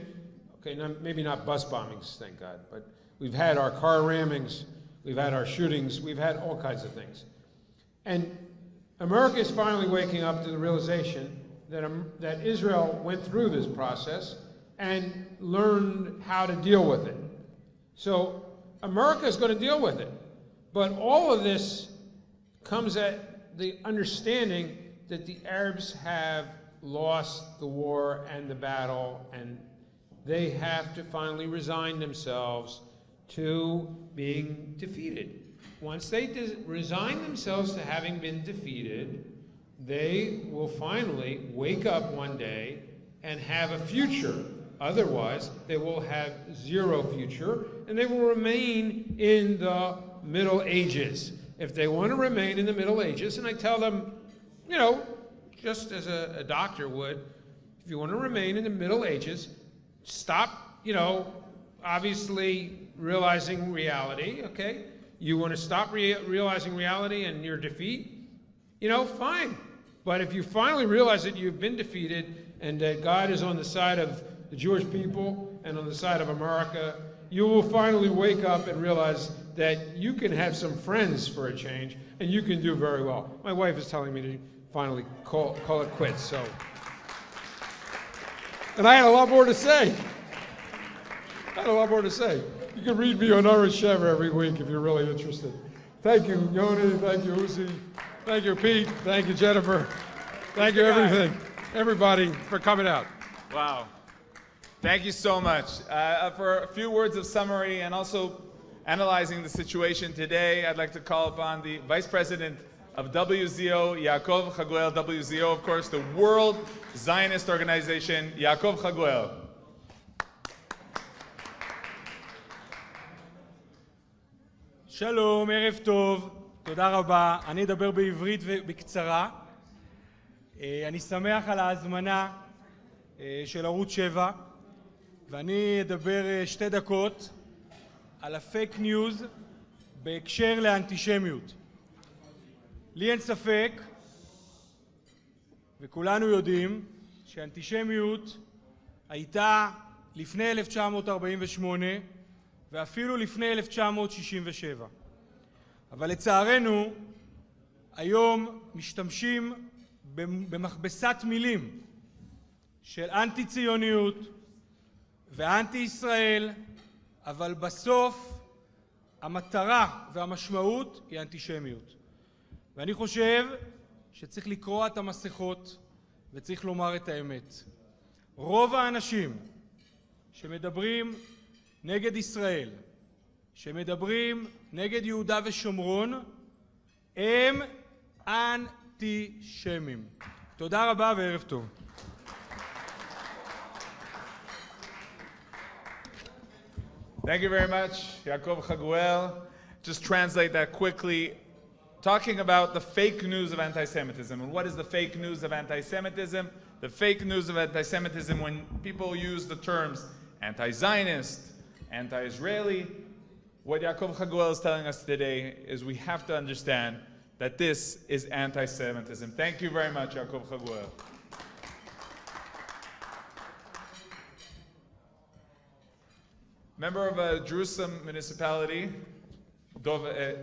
Okay, maybe not bus bombings, thank God, but we've had our car rammings, we've had our shootings, we've had all kinds of things. And America is finally waking up to the realization that Israel went through this process and learned how to deal with it. So America is going to deal with it. But all of this comes at the understanding that the Arabs have lost the war and the battle, and they have to finally resign themselves to being defeated. Once they resign themselves to having been defeated, they will finally wake up one day and have a future. Otherwise, they will have zero future, and they will remain in the Middle Ages. If they want to remain in the Middle Ages, and I tell them, just as a doctor would, if you want to remain in the Middle Ages, stop, obviously realizing reality, okay? You want to stop realizing reality and your defeat, fine. But if you finally realize that you've been defeated and that God is on the side of the Jewish people and on the side of America, you will finally wake up and realize that you can have some friends for a change and you can do very well. My wife is telling me to finally call it quits, so. And I had a lot more to say. You can read me on Orange Shever every week if you're really interested. Thank you, Yoni. Thank you, Uzi. Thank you, Pete. Thank you, Jennifer. Thank you, everybody, for coming out. Wow. Thank you so much. For a few words of summary and also analyzing the situation today, I'd like to call upon the Vice President of WZO, Yaakov Chaguel. WZO, of course, the World Zionist Organization. Yaakov Chaguel. שלום, ערב טוב, תודה רבה. אני אדבר בעברית ובקצרה. אני שמח על ההזמנה של ערוץ 7, ואני אדבר 2 דקות על הפייק ניוז בהקשר לאנטישמיות. לי אין ספק, וכולנו יודעים, שאנטישמיות הייתה לפני 1948, ואפילו לפני 1967. אבל לצערנו, היום משתמשים במכבסת מילים של אנטי-ציוניות ואנטי-ישראל, אבל בסוף המטרה והמשמעות היא אנטישמיות. ואני חושב שצריך לקרוע את המסכות וצריך לומר את האמת. רוב האנשים שמדברים נגד ישראל, שמדברים נגד יהודה ושומרון, הם אנטישמים. תודה רבה וערב טוב. Thank you very much, Yaakov Chaguel. Just translate that quickly. Talking about the fake news of anti-Semitism. And what is the fake news of anti-Semitism? The fake news of anti-Semitism when people use the terms anti-Zionist, anti-Israeli. What Yaakov Chaguel is telling us today is we have to understand that this is anti-Semitism. Thank you very much, Yaakov Chaguel. Member of a Jerusalem municipality, Dov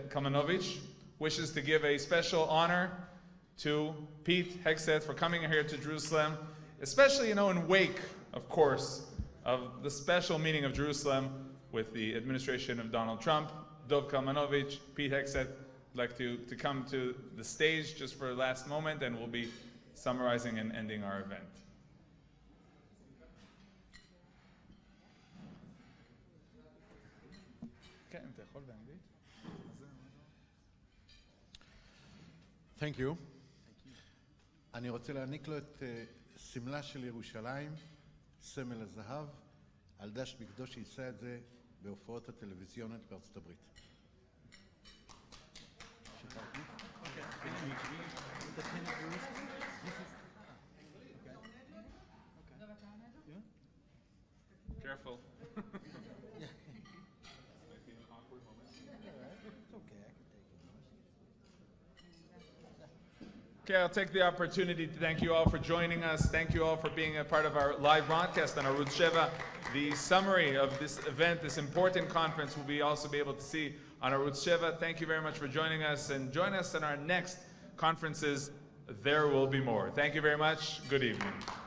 Kamenovich, wishes to give a special honor to Pete Hegseth for coming here to Jerusalem, especially, in wake, of course, of the special meeting of Jerusalem with the administration of Donald Trump. Dov Kalmanovich, Pete Hexet, would like to come to the stage just for a last moment, and we'll be summarizing and ending our event. Thank you. אני רוצה להעניק לו את סמלה של ירושלים, סמל הזהב, על דש בגדו שיישא את זה בהופעות הטלוויזיוניות בארצות הברית. Careful. Okay, I'll take the opportunity to thank you all for joining us. Thank you all for being a part of our live broadcast on Arutz Sheva. The summary of this event, this important conference, will be also be able to see on Arutz Sheva. Thank you very much for joining us, and join us in our next conferences. There will be more. Thank you very much. Good evening.